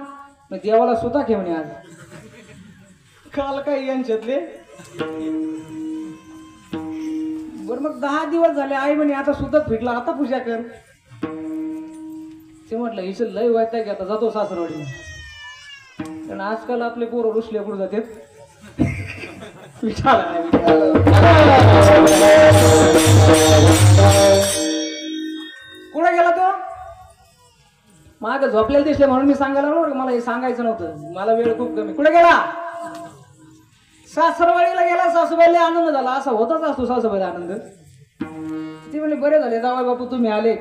मग देवाला स्वतः घेऊन आज. काल काय यांच्यातले. बर मग 10 दिवस झाले. आई म्हणे आता सुतक फिटला, आता पूजा कर. ते म्हटलं हिचं लय वायता की आता जातो सासरवाडी. कारण आजकाल आपले पोरं रुसले कुठं जातात. कुठे गेला तो, माग झोपलेला दिसले म्हणून मी सांगायला लागलो. मला हे सांगायचं नव्हतं, मला वेळ खूप कमी. कुठे गेला, सासरवाडीला गेला. सासूबाईला आनंद झाला, असा होताच असतो सासूबाईला आनंद. ती म्हणजे बरे झाले जावई बापू तुम्ही आले.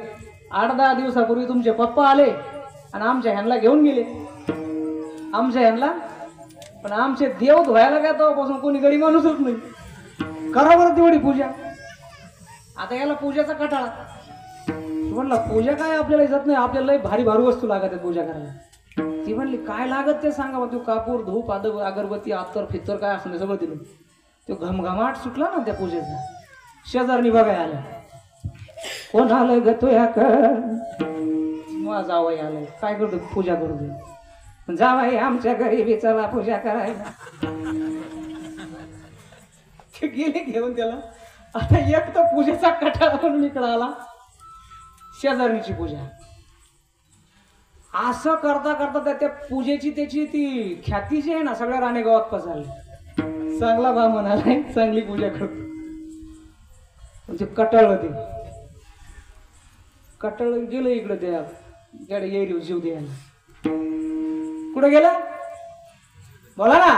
8-10 दिवसापूर्वी तुमचे पप्पा आले आणि आमच्या ह्यांना घेऊन गेले. आमच्या ह्यांना पण आमचे देव धुवायला काय तेव्हापासून कोणी गडी माणूसच नाही. करा बरं तेवढी पूजा. आता याला पूजेचा कटाळा. म्हणला पूजा काय आपल्याला येत नाही, आपल्याला लय भारी भारी वस्तू लागत आहेत पूजा करायला. ती म्हणली काय लागत ते सांगा. तू कापूर, धूप, अगरबत्ती, अत्तर फित्तर काय असं सगळं दिलं. तो घमघमाट सुटला ना त्या पूजेचा. शेजारनी बघाय आलं, कोण आलं ग तो या जावई आलंय, काय करतो पूजा करतो. जावई आमच्या घरी बी चला पूजा करायला. गेले घेऊन त्याला. आता एक तर पूजेचा कटाळा म्हणून इकडं आला, शेजारणीची पूजा. असं करता करता त्या पूजेची त्याची ती ख्याती जी आहे ना सगळ्या राणेगावात पसरली. चांगला बा म्हणालाय, चांगली पूजा करतो. म्हणजे कटाळलं ते, कटाळ गेलं इकडं त्या येरी जीव द्यायला. कुठं गेला बोला ना,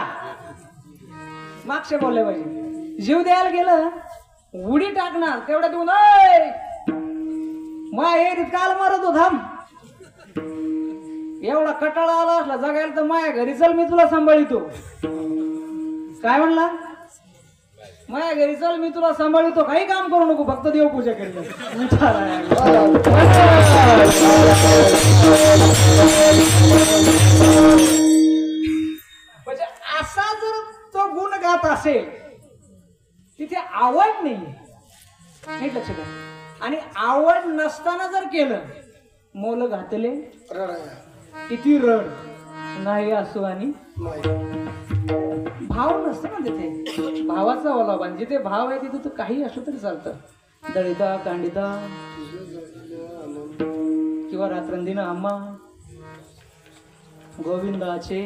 मागचे बोलले पाहिजे. जीव द्यायला गेलं, उडी टाकणार तेवढ्या देऊन मा येरीत काल मारतो थांब. एवढा कटाळा आला असला जगायला तर माया घरी चल, मी तुला सांभाळितो. काय म्हणला, माया घरी चल मी तुला सांभाळितो, काही काम करू नको, फक्त देवपूजा करेल. म्हणजे असा जर तो गुण गात असेल, तिथे आवड नाही लक्ष द्या. आणि आवड नसताना जर केलं, मोल घातले किती रड नाही असो. आणि भाव नसतं ना तिथे, भावाचा ओलावा. जिथे भाव आहे तिथे तर काही असो तरी चालतं. दळीदा कांडिदा किंवा रात्रंदिना आम्हा गोविंदाचे,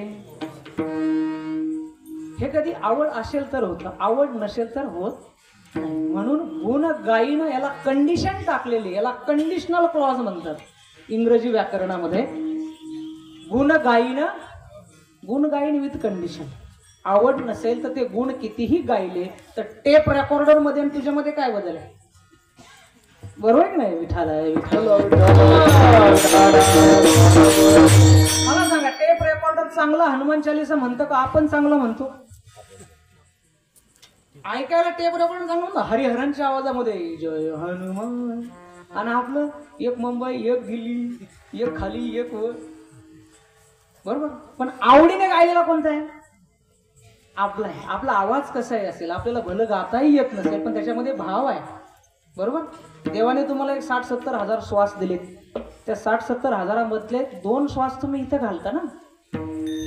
हे कधी आवड असेल तर होतं, आवड नसेल तर होत नाही. म्हणून गुण गायीनं याला कंडिशन टाकलेली, याला कंडिशनल क्लॉज म्हणतात इंग्रजी व्याकरणामध्ये. गुण गायीन विथ कंडिशन. आवड नसेल तर ते गुण कितीही गायले तर टेप रेकॉर्डर मध्ये आणि तुझ्यामध्ये काय बदल आहे, बरोबर की नाही. मला सांगा, टेप रेकॉर्डर चांगला हनुमान चालीसा म्हणतो का आपण चांगलं म्हणतो? ऐकायला टेप रेकॉर्डर चांगलं म्हणतो हरिहरांच्या आवाजामध्ये जय हनुमान. आणि आपलं एक मुंबई, एक दिल्ली, एक खाली, एक वर, बरोबर. पण आवडीने गायलेला कोणता आहे? आपला आहे. आपला आवाज कसा आहे असेल, आपल्याला भलं गाताही येत नसेल पण त्याच्यामध्ये भाव आहे, बरोबर. देवाने तुम्हाला एक 60-70 हजार श्वास दिलेत. त्या 60-70 हजारामधले 2 श्वास तुम्ही इथं घालता ना,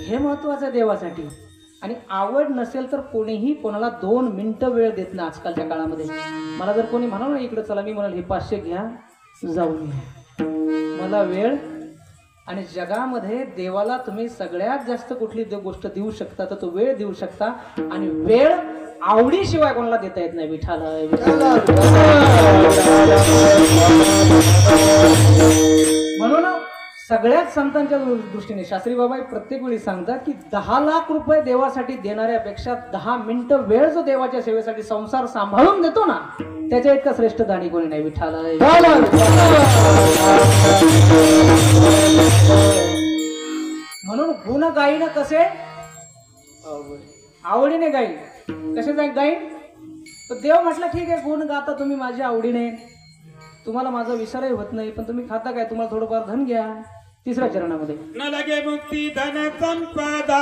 हे महत्वाचं आहे देवासाठी. आणि आवड नसेल तर कोणीही कोणाला 2 मिनिटं वेळ देत नाही आजकालच्या काळामध्ये. मला जर कोणी म्हणाल ना इकडे चला, मी म्हणाल हे 500 घ्या जाऊन या, मला वेळ. आणि जगामध्ये देवाला तुम्ही सगळ्यात जास्त कुठली गोष्ट देऊ शकता तर तो वेळ देऊ शकता. आणि वेळ आवडीशिवाय कोणाला देता येत नाही. विठाला म्हणून सगळ्यात संतांच्या दृष्टीने शास्त्री बाबा प्रत्येक वेळी सांगतात की 10 लाख रुपये देवासाठी देणाऱ्यापेक्षा 10 मिनिटं वेळ जो देवाच्या सेवेसाठी संसार सांभाळून देतो ना, त्याच्या इतका श्रेष्ठ दाणी कोणी नाही. विठाला म्हणून गुण गायीनं कसे आवडीने गाईन. कसे गाईन? तर देव म्हटलं ठीक आहे, गुण गाता तुम्ही माझ्या आवडीने, तुम्हाला माझा विसरही होत नाही, पण तुम्ही खाता काय? तुम्हाला थोडंफार धन घ्या. तिसऱ्या चरणामध्ये न लगे मुक्ती धन संपदा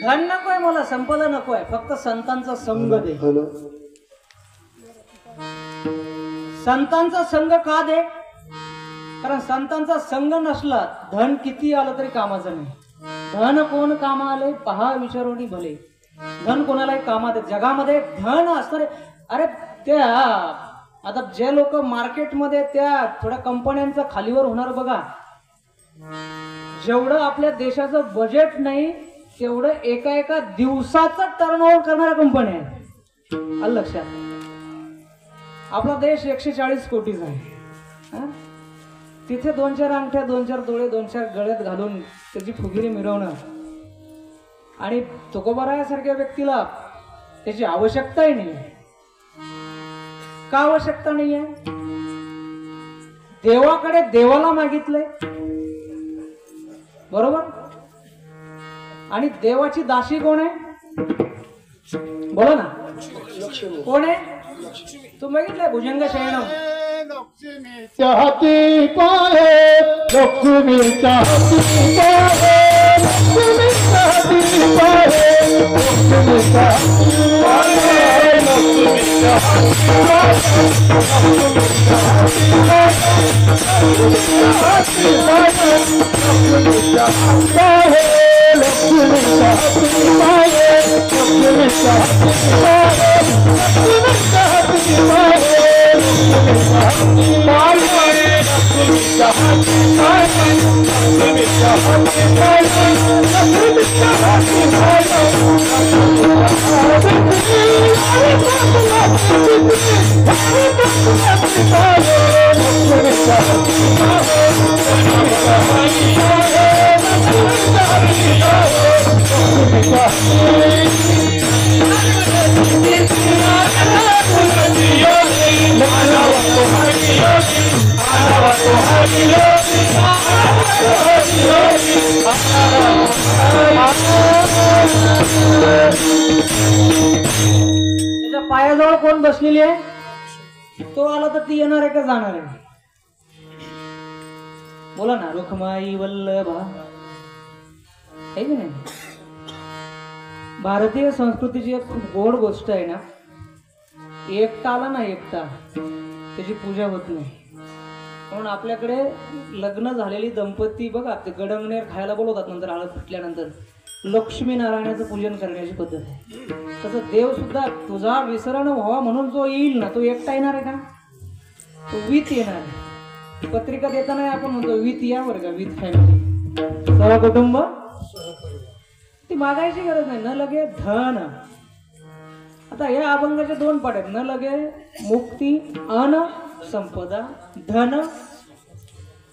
धन नकोय मला, संपदा नकोय, फक्त संतांचा संग दे. संतांचा संग का दे? कारण संतांचा संग नसला धन किती आलं तरी कामाचं नाही. धन कोण कामा आले पहा विचारोनी भले. धन कोणालाही कामात येत. जगामध्ये धन असणारे, अरे त्या आता जे लोक मार्केटमध्ये त्या थोड्या कंपन्यांचं खालीवर होणार बघा, जेवढं आपल्या देशाचं बजेट नाही तेवढं एका दिवसाचं टर्नओव्हर करणाऱ्या कंपन्या आहेत. आलं लक्षात? आपला देश 140 कोटीचा आहे. तिथे 2-4 अंगठ्या, 2-4 डोळे, 2-4 गळ्यात घालून त्याची फुगिरी मिरवणं आणि तुकोबारायासारख्या व्यक्तीला त्याची आवश्यकताही नाही. का आवश्यकता नाहीये? देवाकडे देवाला मागितलंय, बरोबर? आणि देवाची दासी कोण आहे? बोला ना, कोण आहे? तू बघितलंय भुजंग शयन? लक्ष्मीच्या हाती पाहे, लक्ष्मीच्या हाती पाहे, लक्ष्मीच्या हाती पाहे, लक्ष्मीच्या हाती पाहे, लक्ष्मीच्या हाती पाहे, लक्ष्मीच्या हाती पाहे, लक्ष्मीच्या हाती पाहे, लक्ष्मीच्या हाती पाहे, लक्ष्मीच्या हाती पाहे, लक्ष्मीच्या हाती पाहे, लक्ष्मीच्या हाती पाहे. त्याच्या पायाजवळ कोण बसलेली आहे? तो आला तर ती येणार आहे का जाणार आहे? बोला ना, रुखमाई वल्लभा, आहे की नाही? भारतीय संस्कृतीची एक खूप गोड गोष्ट आहे ना, एकटा आला ना, एकटा त्याची पूजा होत नाही. म्हणून आपल्याकडे लग्न झालेली दंपती बघा, ते गडंगनेर खायला बोलवतात नंतर, हळद फुटल्यानंतर लक्ष्मी नारायणाचं पूजन करण्याची पद्धत आहे. तसं देव सुद्धा तुझा विसरण व्हावा म्हणून जो येईल ना, तो एकटा येणार आहे का? तो विथ येणार आहे. पत्रिका देताना आपण म्हणतो विथ या बरं का, विथ फॅमिली, सहकुटुंब. ती मागायची गरज नाही. न लगे धन. आता या अभंगाचे दोन पाठ आहेत, न लगे मुक्ती अन संपदा. धन,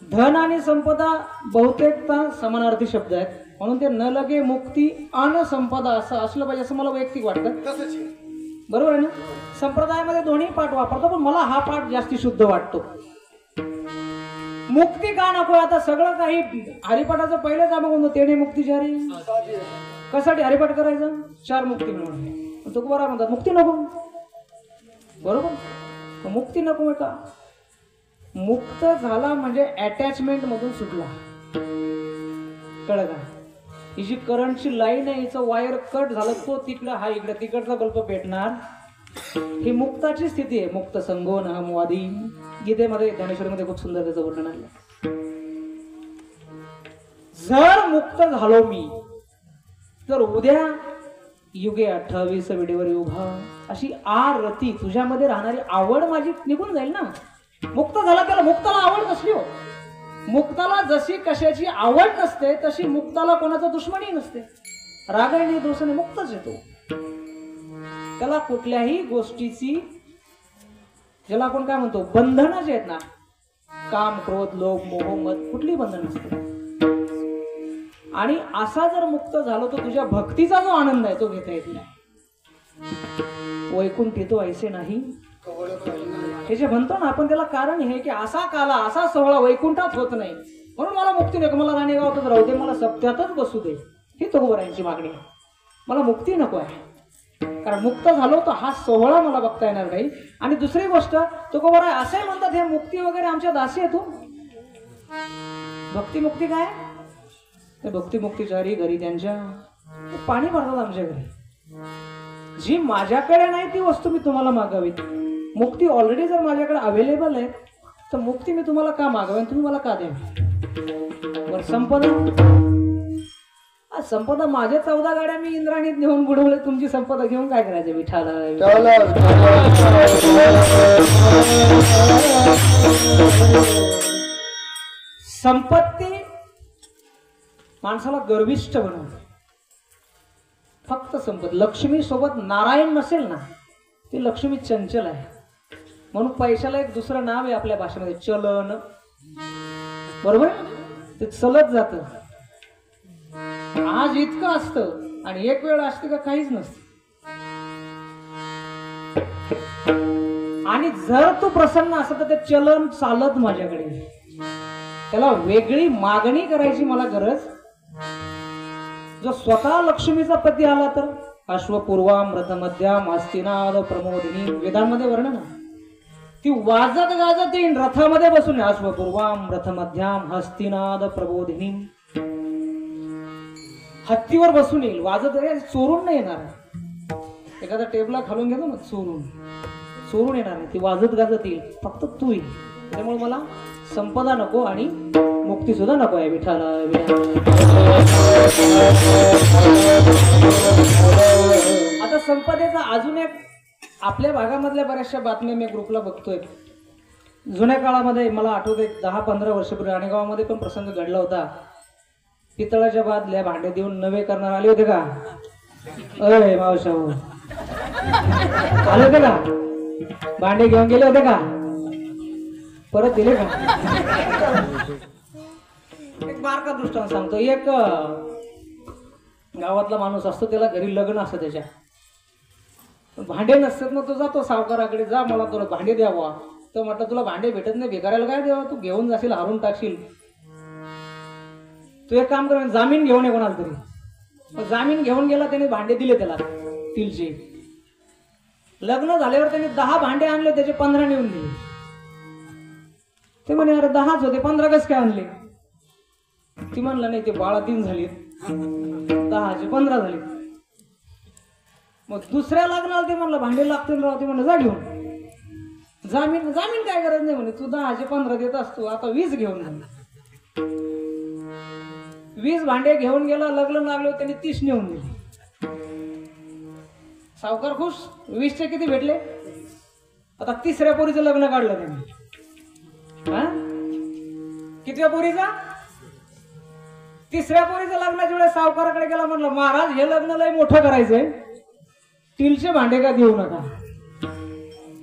धन आणि संपदा बहुतेकता समानार्थी शब्द आहेत, म्हणून ते न लगे मुक्ती अन संपदा असं असलं पाहिजे असं मला वैयक्तिक वाटतं. बरोबर आहे ना? संप्रदायामध्ये दोन्ही पाठ वापरतो, पण मला हा पाठ जास्ती शुद्ध वाटतो. मुक्ती का नको? आता सगळं काही हरिपाठाचं पहिलेच आपण म्हणतो तेने मुक्तीची हरी. कशासाठी हरिपाठ करायचं? 4 मुक्ती म्हणून. तुकोबाराय म्हणतात मुक्ती नको. बरोबर, मुक्ती नको आहे का? मुक्त झाला म्हणजे अटॅचमेंट मधून सुटला. कळलं का? ही जी करंटची लाईन आहे, हिचं वायर कट झालं, तो तिकडं हा इकडे, तिकडचा बल्ब पेटणार. ही मुक्ताची स्थिती आहे. मुक्त संगो न वादी. गीतेमध्ये, ज्ञानेश्वरीमध्ये खूप सुंदर त्याचं वर्णन आहे. जर मुक्त झालो मी, तर उद्या युगे 28 वेळेवर उभा अशी आरती तुझ्यामध्ये राहणारी आवड माझी निघून जाईल ना. मुक्त झाला त्याला, मुक्ताला आवड कसली हो? मुक्ताला जशी कशाची आवड नसते तशी मुक्ताला कोणाचा दुश्मनी नसते. रागाने दोषाने मुक्तच येतो. त्याला कुठल्याही गोष्टीची, ज्याला आपण काय म्हणतो बंधनं जे आहेत ना, काम क्रोध लोभ मोह मत, कुठली बंधन नसते. आणि असा जर मुक्त झालो तर तुझ्या भक्तीचा जो आनंद आहे तो घेता येत नाही. वैकुंठी तो ऐसे नाही हे जे म्हणतो ना आपण, त्याला कारण हे की असा काला असा सोहळा वैकुंठात होत नाही, म्हणून मला मुक्ती नको. मला राणेगावातच राहू दे, मला सप्त्यातच बसू दे, ही तुकोबारायांची मागणी आहे. मला मुक्ती नको आहे, कारण मुक्त झालो तर हा सोहळा मला बघता येणार नाही. आणि दुसरी गोष्ट, तुकोबाराय असे म्हणतात हे मुक्ती वगैरे आमच्या दासी आहे. तू भक्ती मुक्ती काय? ते भक्ती मुक्तीच्या हरी घरी त्यांच्या पाणी भरतात आमच्या घरी. जी माझ्याकडे नाही ती वस्तू मी तुम्हाला मागावी. मुक्ती ऑलरेडी जर माझ्याकडे अवेलेबल आहे तर मुक्ती मी तुम्हाला का मागावी, तुम्ही मला का द्यावी? संपदा, संपदा माझ्या 14 गाड्या मी इंद्राणीत नेऊन बुडवले, तुमची संपदा घेऊन काय करायचं? विठाला संपत्ती माणसाला गर्विष्ठ बनवते. फक्त संपत्ती. लक्ष्मी सोबत नारायण नसेल ना, ती लक्ष्मी चंचल आहे. म्हणून पैशाला एक दुसरं नाव आहे आपल्या भाषेमध्ये, चलन. बरोबर, ते चलत जात. आज इतकं असतं आणि एक वेळ असते का काहीच नसतं. आणि जर तू प्रसन्न असत तर ते चलन चालत माझ्याकडे. त्याला वेगळी मागणी करायची मला गरज. जो स्वतः लक्ष्मीचा पती आला तर अश्वपूर्वाम रथमध्याम हस्तिनाद प्रमोदिनी, वेदांमध्ये वर्णन. ती वाजत गाजत येईन रथामध्ये बसून, अश्वपूर्वाम रथमध्याम हस्तिनाद प्रबोधिनी. हत्तीवर बसून येईल, वाजत चोरून नाही येणार. एखादा टेबला खालून घेतो ना, चोरून येणार नाही. ती वाजत गाजत येईल, फक्त तू येईल. त्यामुळे मला संपदा नको आणि मुक्ती सुद्धा नको आहे. विठाला आता संपदेचा अजून एक, आपल्या भागामधल्या बऱ्याचशा बातम्या मी ग्रुपला बघतोय. जुन्या काळामध्ये मला आठवतं 10-15 वर्षापूर्वी राणेगावामध्ये पण प्रसंग घडला होता. पितळाच्या बादल्या भांडे देऊन नवे करणार आले होते का? अय मावशाऊ, आले होते का? भांडे घेऊन गेले होते का? परत दिले का? एक बारका दृष्टांत सांगतो. एक गावातला माणूस असतो, त्याला घरी लग्न असतं, त्याच्या भांडे नसतात ना, तो जातो सावकाराकडे, जा मला तुला भांडे द्यावा. तर म्हटलं तुला भांडे भेटत नाही, भिकाऱ्याला काय द्यावा, तू घेऊन जाशील, हारून टाकशील. तू एक काम कर, जामीन घेऊन ये कोणाला तरी. जामीन घेऊन गेला, त्याने भांडे दिले त्याला स्टीलचे. लग्न झाल्यावर त्याने 10 भांडे आणले, त्याचे 15 नेऊन दिले. ते म्हणे अरे 10च होते, 15 कस काय आणले? ती म्हणलं नाही ते 12 दिन झाली 10चे 15 झाले. मग दुसऱ्या लग्नाला ते म्हणलं भांडे लागतील राव. ते म्हणलं जा घेऊन. जामीन जामीन काय गरज नाही म्हणे. तू 10चे 15 देत असतो आता 20 घेऊन जा. 20 भांडे घेऊन गेला. लग्न लागलो त्यांनी 30 नेऊन दिले. सावकार खुश. 20चे किती भेटले. आता तिसऱ्या पोरीचं लग्न काढलं त्यांनी. हा कितव्या पोरीचा. तिसऱ्या पोरीचं लग्नाच्या वेळेस सावकाराकडे गेला. म्हणलं महाराज हे लग्न लय मोठं करायचंय. स्टीलचे भांडे का देऊ नका.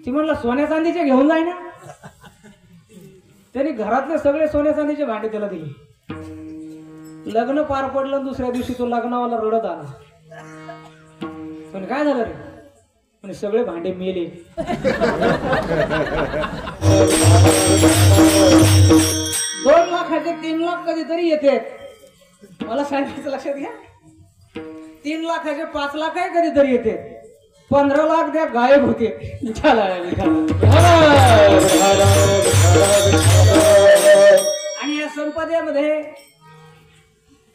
ती म्हणलं सोन्या चांदीचे घेऊन जाय ना. त्यांनी घरातले सगळे सोन्या चांदीचे भांडे त्याला दिले. लग्न पार पडलं. दुसऱ्या दिवशी तो लग्नावाला रडत आला. पण काय झालं रे. पण सगळे भांडे मेले. 2 लाखाचे 3 लाख कधीतरी येते. मला सांगायचं लक्षात घ्या. 3 लाखाचे 5 लाख आहे कधीतरी येते. 15 लाख त्या गायब होते. आणि या संपदेमध्ये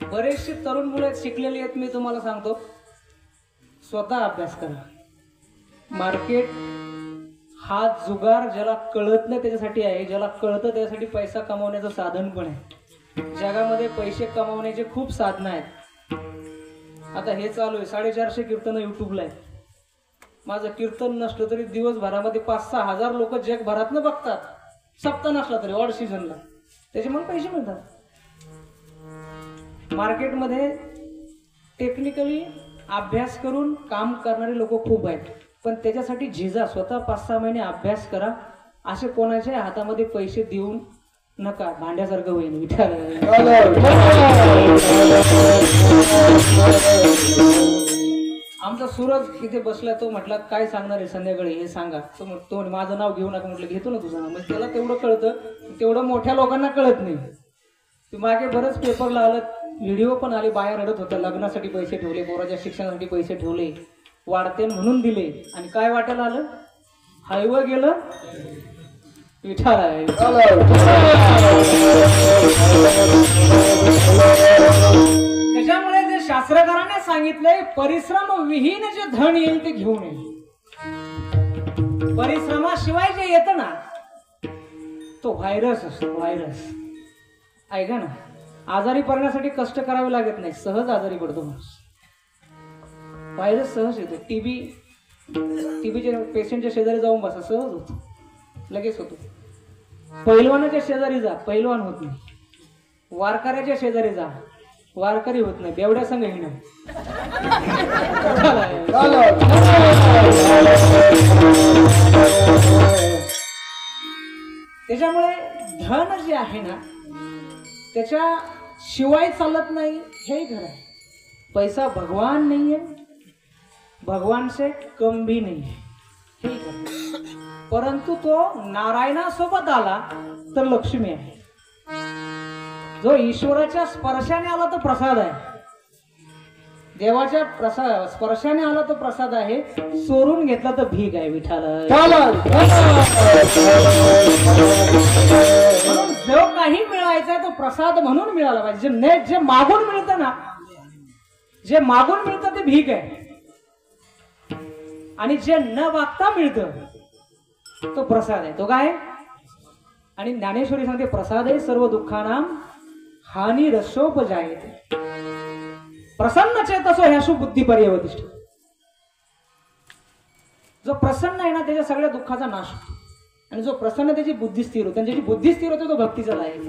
बरेचसे तरुण मुलं शिकलेली आहेत. मी तुम्हाला सांगतो स्वतः अभ्यास करा. मार्केट हा जुगार ज्याला कळत नाही त्याच्यासाठी आहे. ज्याला कळतं त्यासाठी पैसा कमावण्याचं साधन पण आहे. जगामध्ये पैसे कमावण्याचे खूप साधनं आहेत. आता हे चालू आहे 450 कीर्तन युट्यूबला आहे. माझं कीर्तन नसलं तरी दिवसभरामध्ये 5-6 हजार लोक जगभरातनं बघतात. सप्ताह नसला तरी ऑड सीझनला. त्याच्यामुळे पैसे मिळतात. मार्केटमध्ये टेक्निकली अभ्यास करून काम करणारे लोक खूप आहेत. पण त्याच्यासाठी झिजा स्वतः 5-6 महिने अभ्यास करा. असे कोणाच्या हातामध्ये पैसे देऊन नका. भांड्यासारखं होईल. विठाल आमचा सूरज इथे बसला. तो म्हटला काय सांगणार आहे संध्याकाळी हे सांगा. तो माझं नाव घेऊ नका. म्हटलं घेतो ना तुझं नाव. म्हणजे त्याला तेवढं कळतं. तेवढं मोठ्या लोकांना कळत नाही. ते मागे बरंच पेपरला आलं. व्हिडिओ पण आले. बाहेर रडत होत्या. लग्नासाठी पैसे ठेवले. पोराच्या शिक्षणासाठी पैसे ठेवले. वाढते म्हणून दिले. आणि काय वाटायला आलं. हायवं गेलं. विठाल आहे. त्याच्यामुळे जे शास्त्रकाराने सांगितलंय परिश्रम विहीन जे धन येईल ते घेऊन येईल. परिश्रमाशिवाय जे येतं ना तो व्हायरस असतो. व्हायरस ऐका ना. आजारी पडण्यासाठी कष्ट करावे लागत नाही. सहज आजारी पडतो माणूस. व्हायरस सहज येतो. टीबीच्या पेशंटच्या शेजारी जाऊन बसा. सहज होतो. लगेच होतो. पैलवानाच्या शेजारी जा. पैलवान होत नाही. वारकऱ्याच्या शेजारी जा. वारकरी होत नाही. बेवड्या संघ ही नाही. त्याच्यामुळे धन जे आहे ना त्याच्या शिवाय चालत नाही. हे खरं आहे. पैसा भगवान नहीं है. भगवान से कम भी नहीं है. हे खरं. परंतु तो नारायणासोबत आला तर लक्ष्मी आहे. जो ईश्वराच्या स्पर्शाने आला तो प्रसाद आहे. देवाच्या स्पर्शाने आला तो प्रसाद आहे. चोरून घेतला तर भीक आहे. विठाला म्हणून जो काही मिळायचा तो प्रसाद म्हणून मिळाला पाहिजे. जे मागून मिळतं ना जे मागून मिळतं ते भीक आहे. आणि जे न मागता मिळतं तो प्रसाद आहे. तो काय. आणि ज्ञानेश्वरी सांगते प्रसाद आहे सर्व दुःखानां हानी रसोपजायते. प्रसन्न चेतसो ह्याशु बुद्धी पर्यवतिष्ठ. जो प्रसन्न आहे ना त्याच्या सगळ्या दुःखाचा नाश होतो. आणि जो प्रसन्न त्याची बुद्धी स्थिर होते. आणि ज्याची बुद्धी स्थिर होते तो भक्तीचा लायक.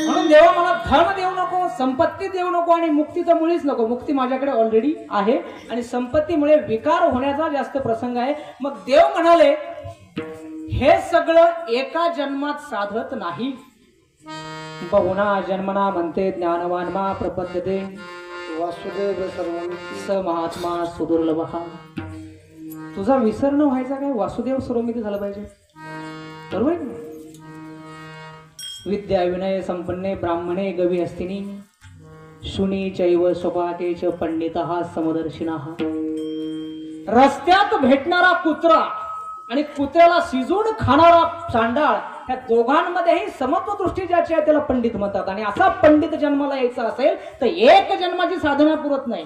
म्हणून देवा मला धन देऊ नको. संपत्ती देऊ नको. आणि मुक्ती तर मुळीच नको. मुक्ती माझ्याकडे ऑलरेडी आहे. आणि संपत्तीमुळे विकार होण्याचा जास्त प्रसंग आहे. मग देव म्हणाले हे सगळं एका जन्मात साधत नाही. बहुना जन्मना म्हणते ज्ञानवान मा प्रपद्यते वासुदेव सर्वमिती स महात्मा सुदुर्लभ. तुझा विसर न व्हायचा काय. वासुदेव सर्वमिती झालं पाहिजे. बरोबर आहे. विद्या विनय संपन्ने ब्राह्मणे गवी हस्तिनी शुनी चैव स्वपाके च पंडितः समदर्शिनः. रस्त्यात भेटणारा कुत्रा आणि कुत्र्याला शिजून खाणारा चांडाळ, ह्या दोघांमध्येही समत्व दृष्टी ज्याची आहे त्याला पंडित म्हणतात. आणि असा पंडित जन्माला यायचा असेल तर एक जन्माची साधना पुरत नाही.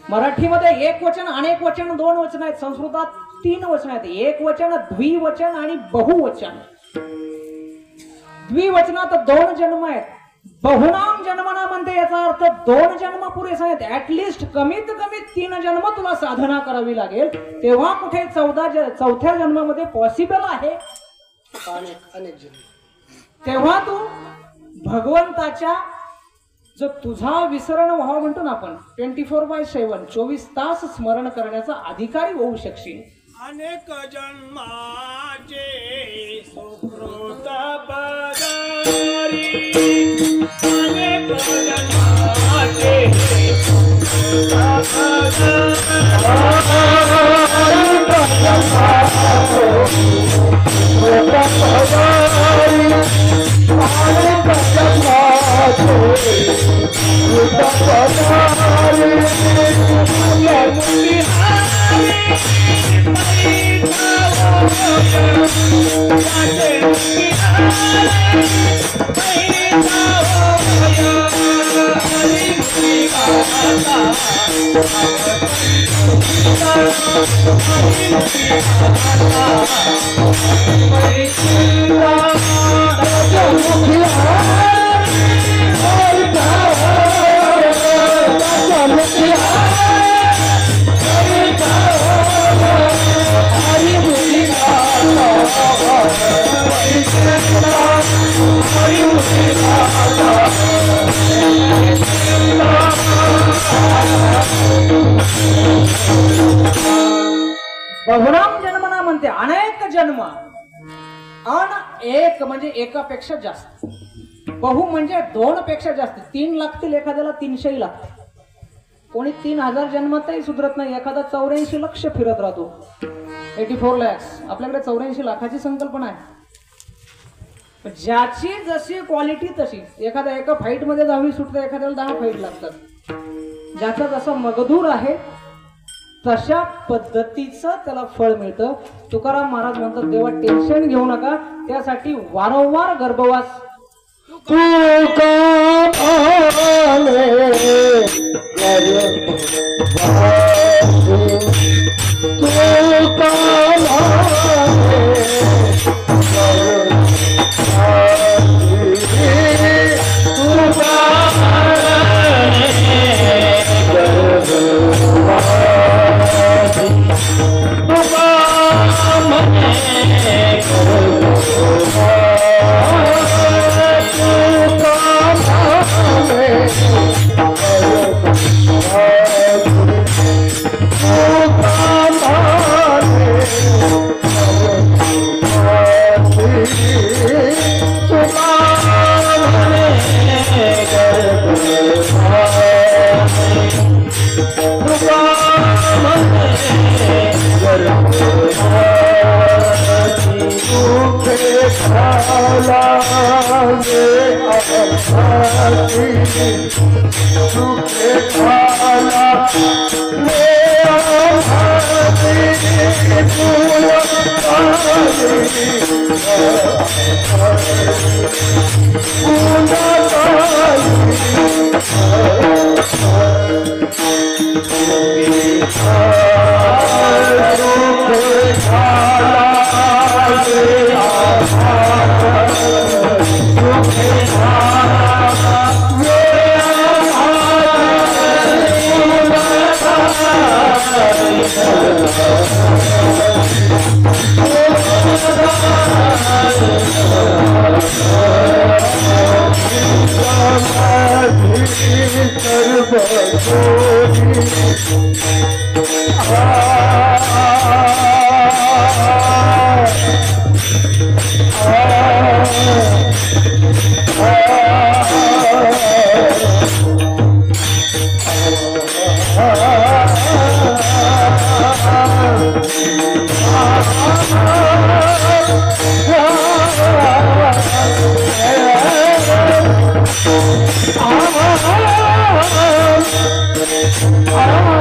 मराठीमध्ये एक वचन, अनेक वचन, दोन वचन आहेत. संस्कृतात 3 वचन आहेत. एक वचन, द्विवचन आणि बहुवचन. द्विवचनात 2 जन्म आहेत. बहुनाम जन्मना म्हणते, याचा अर्थ 2 जन्म पुरेसे आहेत. ऍटलिस्ट कमीत कमी 3 जन्म तुला साधना करावी लागेल, तेव्हा कुठे चौथ्या जन्मामध्ये पॉसिबल आहे. अनेक जन्म. तेव्हा तू भगवंताच्या जो तुझा विसरण व्हावा म्हणतो ना आपण, 24/7 24 तास स्मरण करण्याचा अधिकारी होऊ शकशील. अनेक जन्माचे सुकृत पदारी, अनेक जन्माचे बहुनाम जन्मना म्हणते, अनेक जन्म. अन एक म्हणजे एकापेक्षा जास्त. बहु म्हणजे 2 पेक्षा जास्त. 3 लागतील एखाद्याला, 300 लागतील. कोणी 3000 जन्मातही सुधरत नाही. एखादा 84 लक्ष फिरत राहतो. 84 lakhs. आपल्याकडे 84 लाखाची संकल्पना आहे. ज्याची जशी क्वालिटी तशी. एखाद्या एका फाईट मध्ये 10वी सुटतं, एखाद्याला 10 फाईट लागतात. ज्याचा जसा मगदूर आहे तशा पद्धतीचं त्याला फळ मिळतं. तुकाराम महाराज म्हणतात, देवा टेन्शन घेऊ नका, त्यासाठी वारंवार गर्भवास.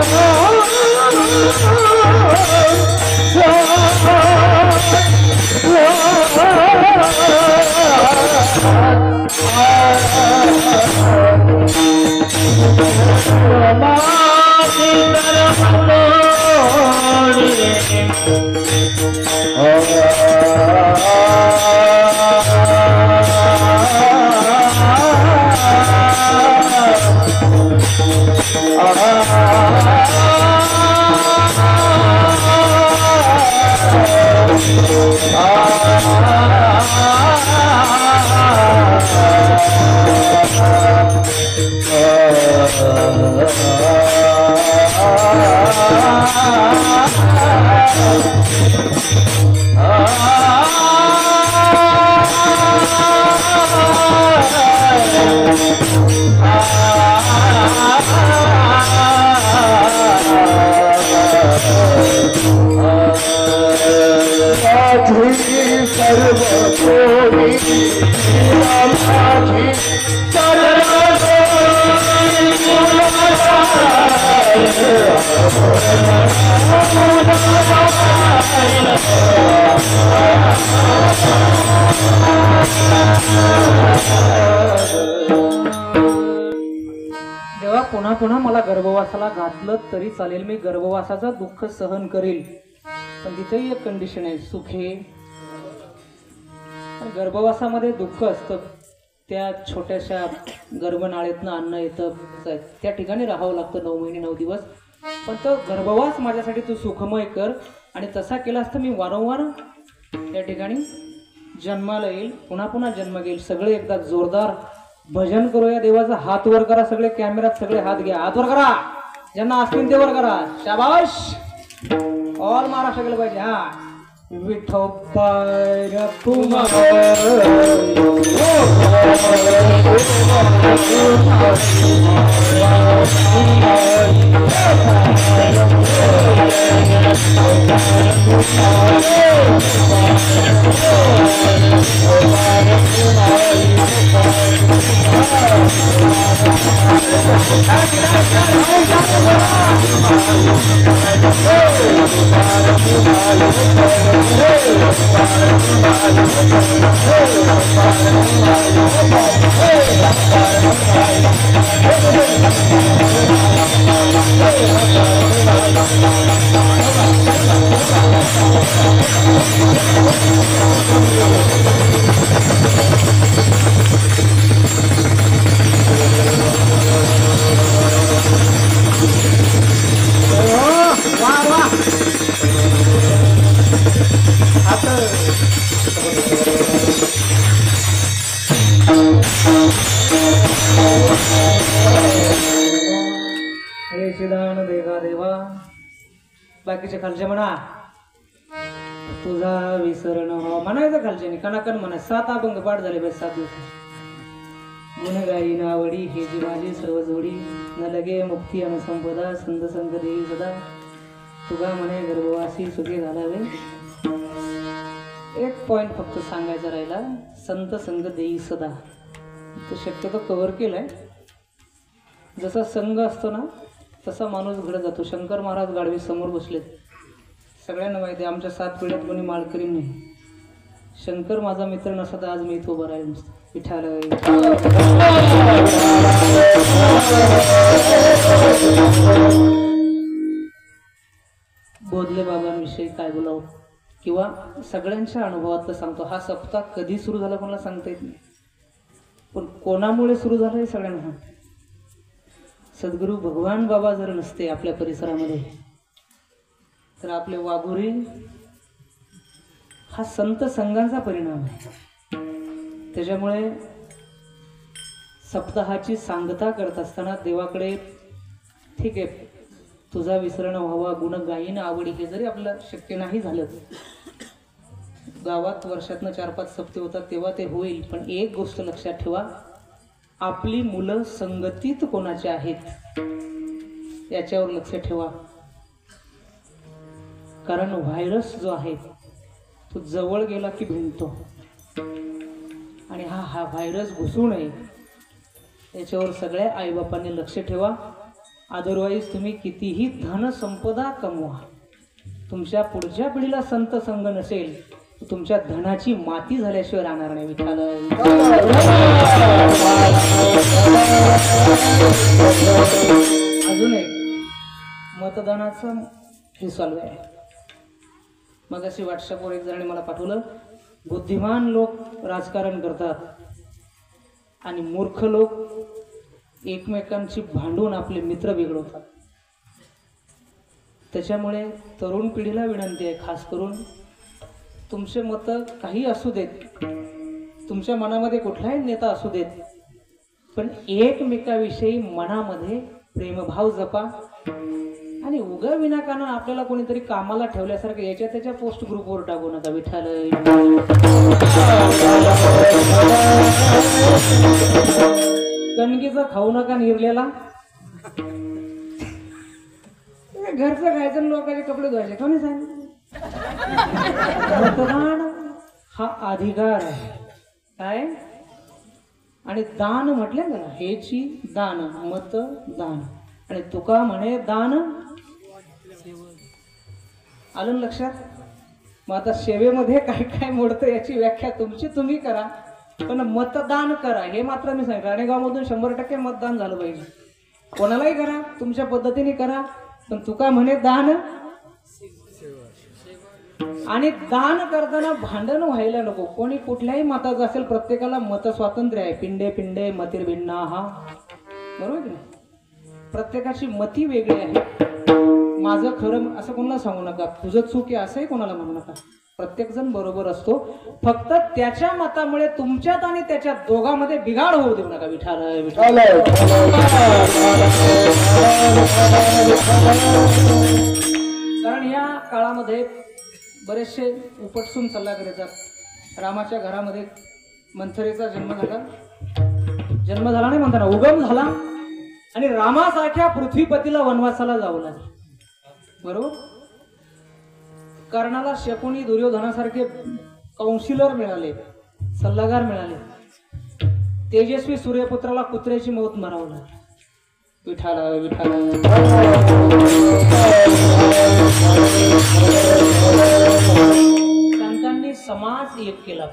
Ah देवा पुन्हा पुन्हा मला गर्भवासाला घातलं तरी चालेल, मी गर्भवासाचं दुःख सहन करेल, पण तिथेही एक कंडिशन आहे, सुख आहे. गर्भवासामध्ये दुःख असतं, त्या छोट्याशा गर्भनाळेतनं अन्न येतं, त्या ठिकाणी राहावं लागतं 9 महिने 9 दिवस. पण तो गर्भवास माझ्यासाठी तू सुखमय कर, आणि तसा केला असता मी वारंवार त्या ठिकाणी जन्माला येईल, पुन्हा पुन्हा जन्म घेईल. सगळे एकदा जोरदार भजन करूया देवाचा. हात वर करा सगळे, कॅमेऱ्यात सगळे हात घ्या, हात वर करा, ज्यांना असतील ते वर करा. शाबाश, ऑल महाराष्ट्र गेलं पाहिजे. हा विठोबाय हे सिद्धान देगा देवा. बाकीचे खालचे म्हणा, तुझा विसरण हो म्हणायचं, खालचे कणाकण म्हणा. 7 अभंग पाठ झाले बस 7 दिवस. गुणगाई नावडी हे जी माझी सर्व जोडी, न लगे मुक्ती अनुसंपदा, संत संग देई सदा, तुगा म्हणे गर्भवासी सुखी घालावे. एक पॉइंट फक्त सांगायचा राहिला, संत संग देई सदा. तो शक्यतो कव्हर केलाय. जसा संघ असतो ना तसा माणूस घडत जातो. शंकर महाराज गाडवे समोर बसलेत, सगळ्यांना माहिती आहे आमच्या 7 पिढ्यात कोणी माळकरी नाही. शंकर माझा मित्र नसता तर आज मी इथं उभं राहील नसतं. विठाल बोधले बाबांविषयी काय बोलावं, किंवा सगळ्यांच्या अनुभवातलं सांगतो. हा सप्ताह कधी सुरू झाला कोणाला सांगता येत नाही, पण कोणामुळे सुरू झालं हे सगळ्यांना सांगते. सद्गुरू भगवान बाबा जर नसते आपल्या परिसरामध्ये तर आपले वाघोरी हा संत संघांचा परिणाम आहे. त्याच्यामुळे सप्ताहाची सांगता करत असताना देवाकडे, ठीक आहे तुझा विसरण व्हावा, गुण गायीन आवडी, हे जरी आपल्याला शक्य नाही झालं, गावात वर्षातनं 4-5 सप्ते होतात तेव्हा ते होईल. पण एक गोष्ट लक्षात ठेवा, आपली मुलं संगतीत कोणाचे आहेत याच्यावर लक्ष ठेवा. कारण व्हायरस जो आहे तो जवळ गेला की भिनतो, आणि हा व्हायरस घुसू नये याच्यावर सगळ्या आईबापांनी लक्ष ठेवा. अदरवाईज तुम्ही कितीही धन संपदा कमवा, तुमच्या पुढच्या पिढीला संत संग नसेल, तुमच्या धनाची माती झाल्याशिवाय राहणार नाही. विठाला मतदानाचं हे चालू आहे. मग अशी व्हॉट्सअपवर एक जणांनी मला पाठवलं, बुद्धिमान लोक राजकारण करतात आणि मूर्ख लोक एकमेकांची भांडून आपले मित्र बिघडवतात. त्याच्यामुळे तरुण पिढीला विनंती आहे, खास करून तुमचे मतं काही असू देत, तुमच्या मनामध्ये कुठलाही नेता असू देत, पण एकमेकाविषयी मनामध्ये प्रेमभाव जपा. आणि उगा विनाकारण आपल्याला कोणीतरी कामाला ठेवल्यासारखं याच्या त्याच्या पोस्ट ग्रुपवर टाकू नका. विठ्ठल कणकीचा खाऊ नका निरलेला. घरचं खायचं लोकांचे कपडे धुवायचे कोणी सांगितलं? मतदान हा अधिकार आहे काय. आणि दान म्हटले ना, हेची दान मत दान. आणि तुका म्हणे दान आलं लक्षात. मग आता सेवेमध्ये काय काय मोडतं याची व्याख्या तुमची तुम्ही करा, पण मतदान करा हे मात्र मी सांगितलं. राणेगावमधून 100% मतदान झालं पाहिजे. कोणालाही करा, तुमच्या पद्धतीने करा, पण तुका म्हणे दान. आणि दान करताना भांडण व्हायला नको. कोणी कुठल्याही मताचं असेल, प्रत्येकाला मत स्वातंत्र्य आहे. पिंडे पिंडे मतिर्भिन्ना हा, बरोबर की नाही. प्रत्येकाची मती वेगळी आहे. माझं खरं असं कोणाला सांगू नका, तुझं चूक आहे असंही कोणाला म्हणू नका. प्रत्येक जण बरोबर असतो, फक्त त्याच्या मतामुळे तुमच्यात आणि त्याच्यात दोघांमध्ये बिघाड होऊ देऊ नका. विठाल विठाल. कारण या काळामध्ये बरेचसे उपटसून सल्ला करतात. रामाच्या घरामध्ये मंथरेचा जन्म झाला नाही म्हणताना उगम झाला, आणि रामासारख्या पृथ्वीपतीला वनवासाला जावं लागलं. बरोबर. कर्णाला शकुनी दुर्योधनासारखे काउन्सिलर मिळाले, सल्लागार मिळाले. तेजस्वी सूर्यपुत्राला कुत्र्याची मौत मरावं लागली. विठाला विठाला. संतांनी समाज एक केला.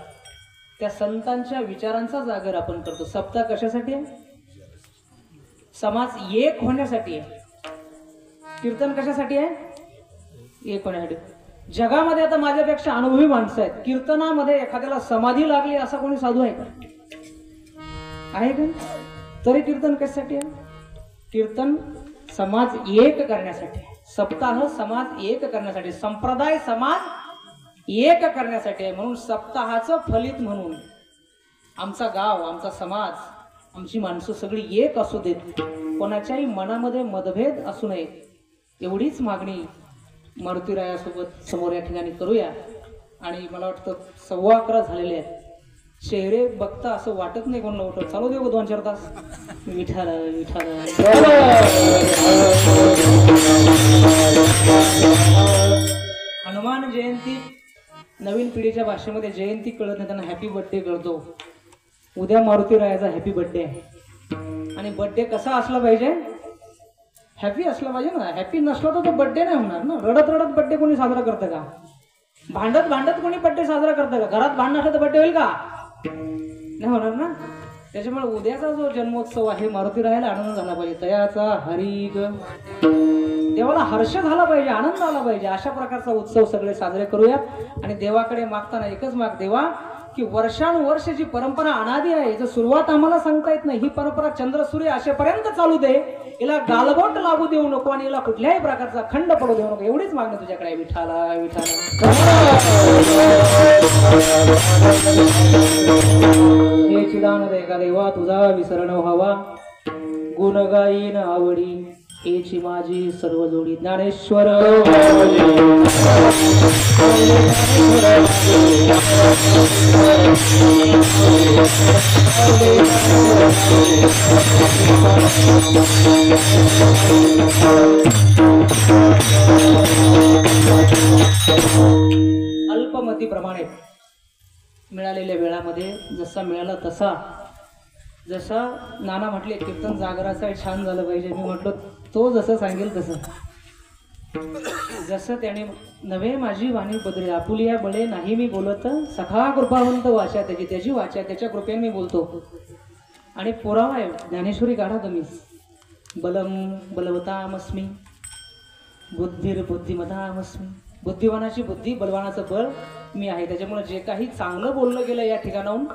त्या संतांच्या विचारांचा जागर आपण करतो. सप्ताह कशासाठी आहे? समाज एक होण्यासाठी आहे. कीर्तन कशासाठी आहे? एक होण्यासाठी. जगामध्ये आता माझ्यापेक्षा अनुभवी माणसं आहेत. कीर्तनामध्ये एखाद्याला समाधी लागली असा कोणी साधू आहे का? आहे का? तरी कीर्तन कशासाठी आहे? कीर्तन समाज एक करण्यासाठी. सप्ताह समाज एक करण्यासाठी, संप्रदाय समाज एक करण्यासाठी आहे. म्हणून सप्ताहाचं फलित म्हणून आमचा गाव, आमचा समाज, आमची माणसं सगळी एक असू देत, कोणाच्याही मनामध्ये मतभेद असू नये, एवढीच मागणी मारुतीरायासोबत समोर या ठिकाणी करूया. आणि मला वाटतं 11:15 झालेले आहेत. चेहरे बघता असं वाटत नाही कोणाला उठव. चालू देऊ 2-4 तास. विठाला विठाला. हनुमान जयंती नवीन पिढीच्या भाषेमध्ये जयंती कळत नाही, त्यांना हॅपी बर्थडे कळतो. उद्या मारुतीरायाचा हॅपी बर्थडे आहे. आणि बर्थडे कसा असला पाहिजे? हॅपी असला पाहिजे ना. हॅपी नसला तर तो बर्थडे नाही होणार ना. रडत रडत बर्थडे कोणी साजरा करतं का? भांडत भांडत कोणी बर्थडे साजरा करतं का? घरात भांडण असलं तर बर्थडे होईल का? नाही होणार ना. त्याच्यामुळे उद्याचा जो जन्मोत्सव आहे मारुतीरायाला आनंद झाला पाहिजे. तयाचा हरी ग, देवाला हर्ष झाला पाहिजे, आनंद आला पाहिजे. अशा प्रकारचा उत्सव सगळे साजरे करूयात. आणि देवाकडे मागताना एकच माग, देवा की वर्षानुवर्ष जी परंपरा अनादी आहे, याची सुरुवात आम्हाला सांगता येत नाही, ही परंपरा चंद्र सूर्य असेपर्यंत चालू दे. याला गालबोट लागू देऊ नको आणि याला कुठल्याही प्रकारचा खंड पडू देऊ नको. एवढीच मागणी तुझ्याकडे. विठाला विठाला. हे चिदानंद एका देवा तुझा विसरण व्हावा, गुण गाईन आवडी हेची माझी सर्व जोडी. ज्ञानेश्वर अल्पमतीप्रमाणे मिळालेल्या वेळामध्ये जसा मिळाला तसा, जसा नाना म्हटले कीर्तन जागराचं आहे, छान झालं पाहिजे. मी म्हटलं तो जसं सांगेल तसं. जसं त्याने नव्हे माझी वाणी बदले, आपुलिया बळे नाही मी बोलत, सखा कृपावंत वाचा त्याची, त्याची वाचा त्याच्या कृपेने मी बोलतो. आणि पुरावा आहे ज्ञानेश्वरी काढा तुम्ही. बलम बलवतामस्मी बुद्धिर्बुद्धिमतामस्मी. बुद्धिवानाची बुद्धी, बलवानाचं बळ मी आहे. त्याच्यामुळे जे काही चांगलं बोललं गेलं या ठिकाणाहून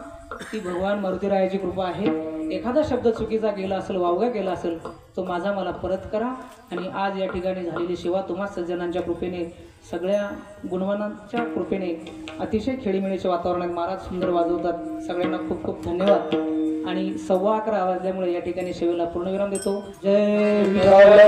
ती भगवान मारुतीरायाची कृपा आहे. एखादा शब्द चुकीचा गेला असेल, वावगा गेला असेल, तो माझा मला परत करा. आणि आज या ठिकाणी झालेली सेवा तुम्हा सज्जनांच्या कृपेने, सगळ्या गुणवानांच्या कृपेने अतिशय खेळीमेळीच्या वातावरणात महाराज सुंदर वाजवतात. सगळ्यांना खूप खूप धन्यवाद. आणि 11:15 वाजल्यामुळे या ठिकाणी सेवेला पूर्णविराम देतो. जय विठ्ठल.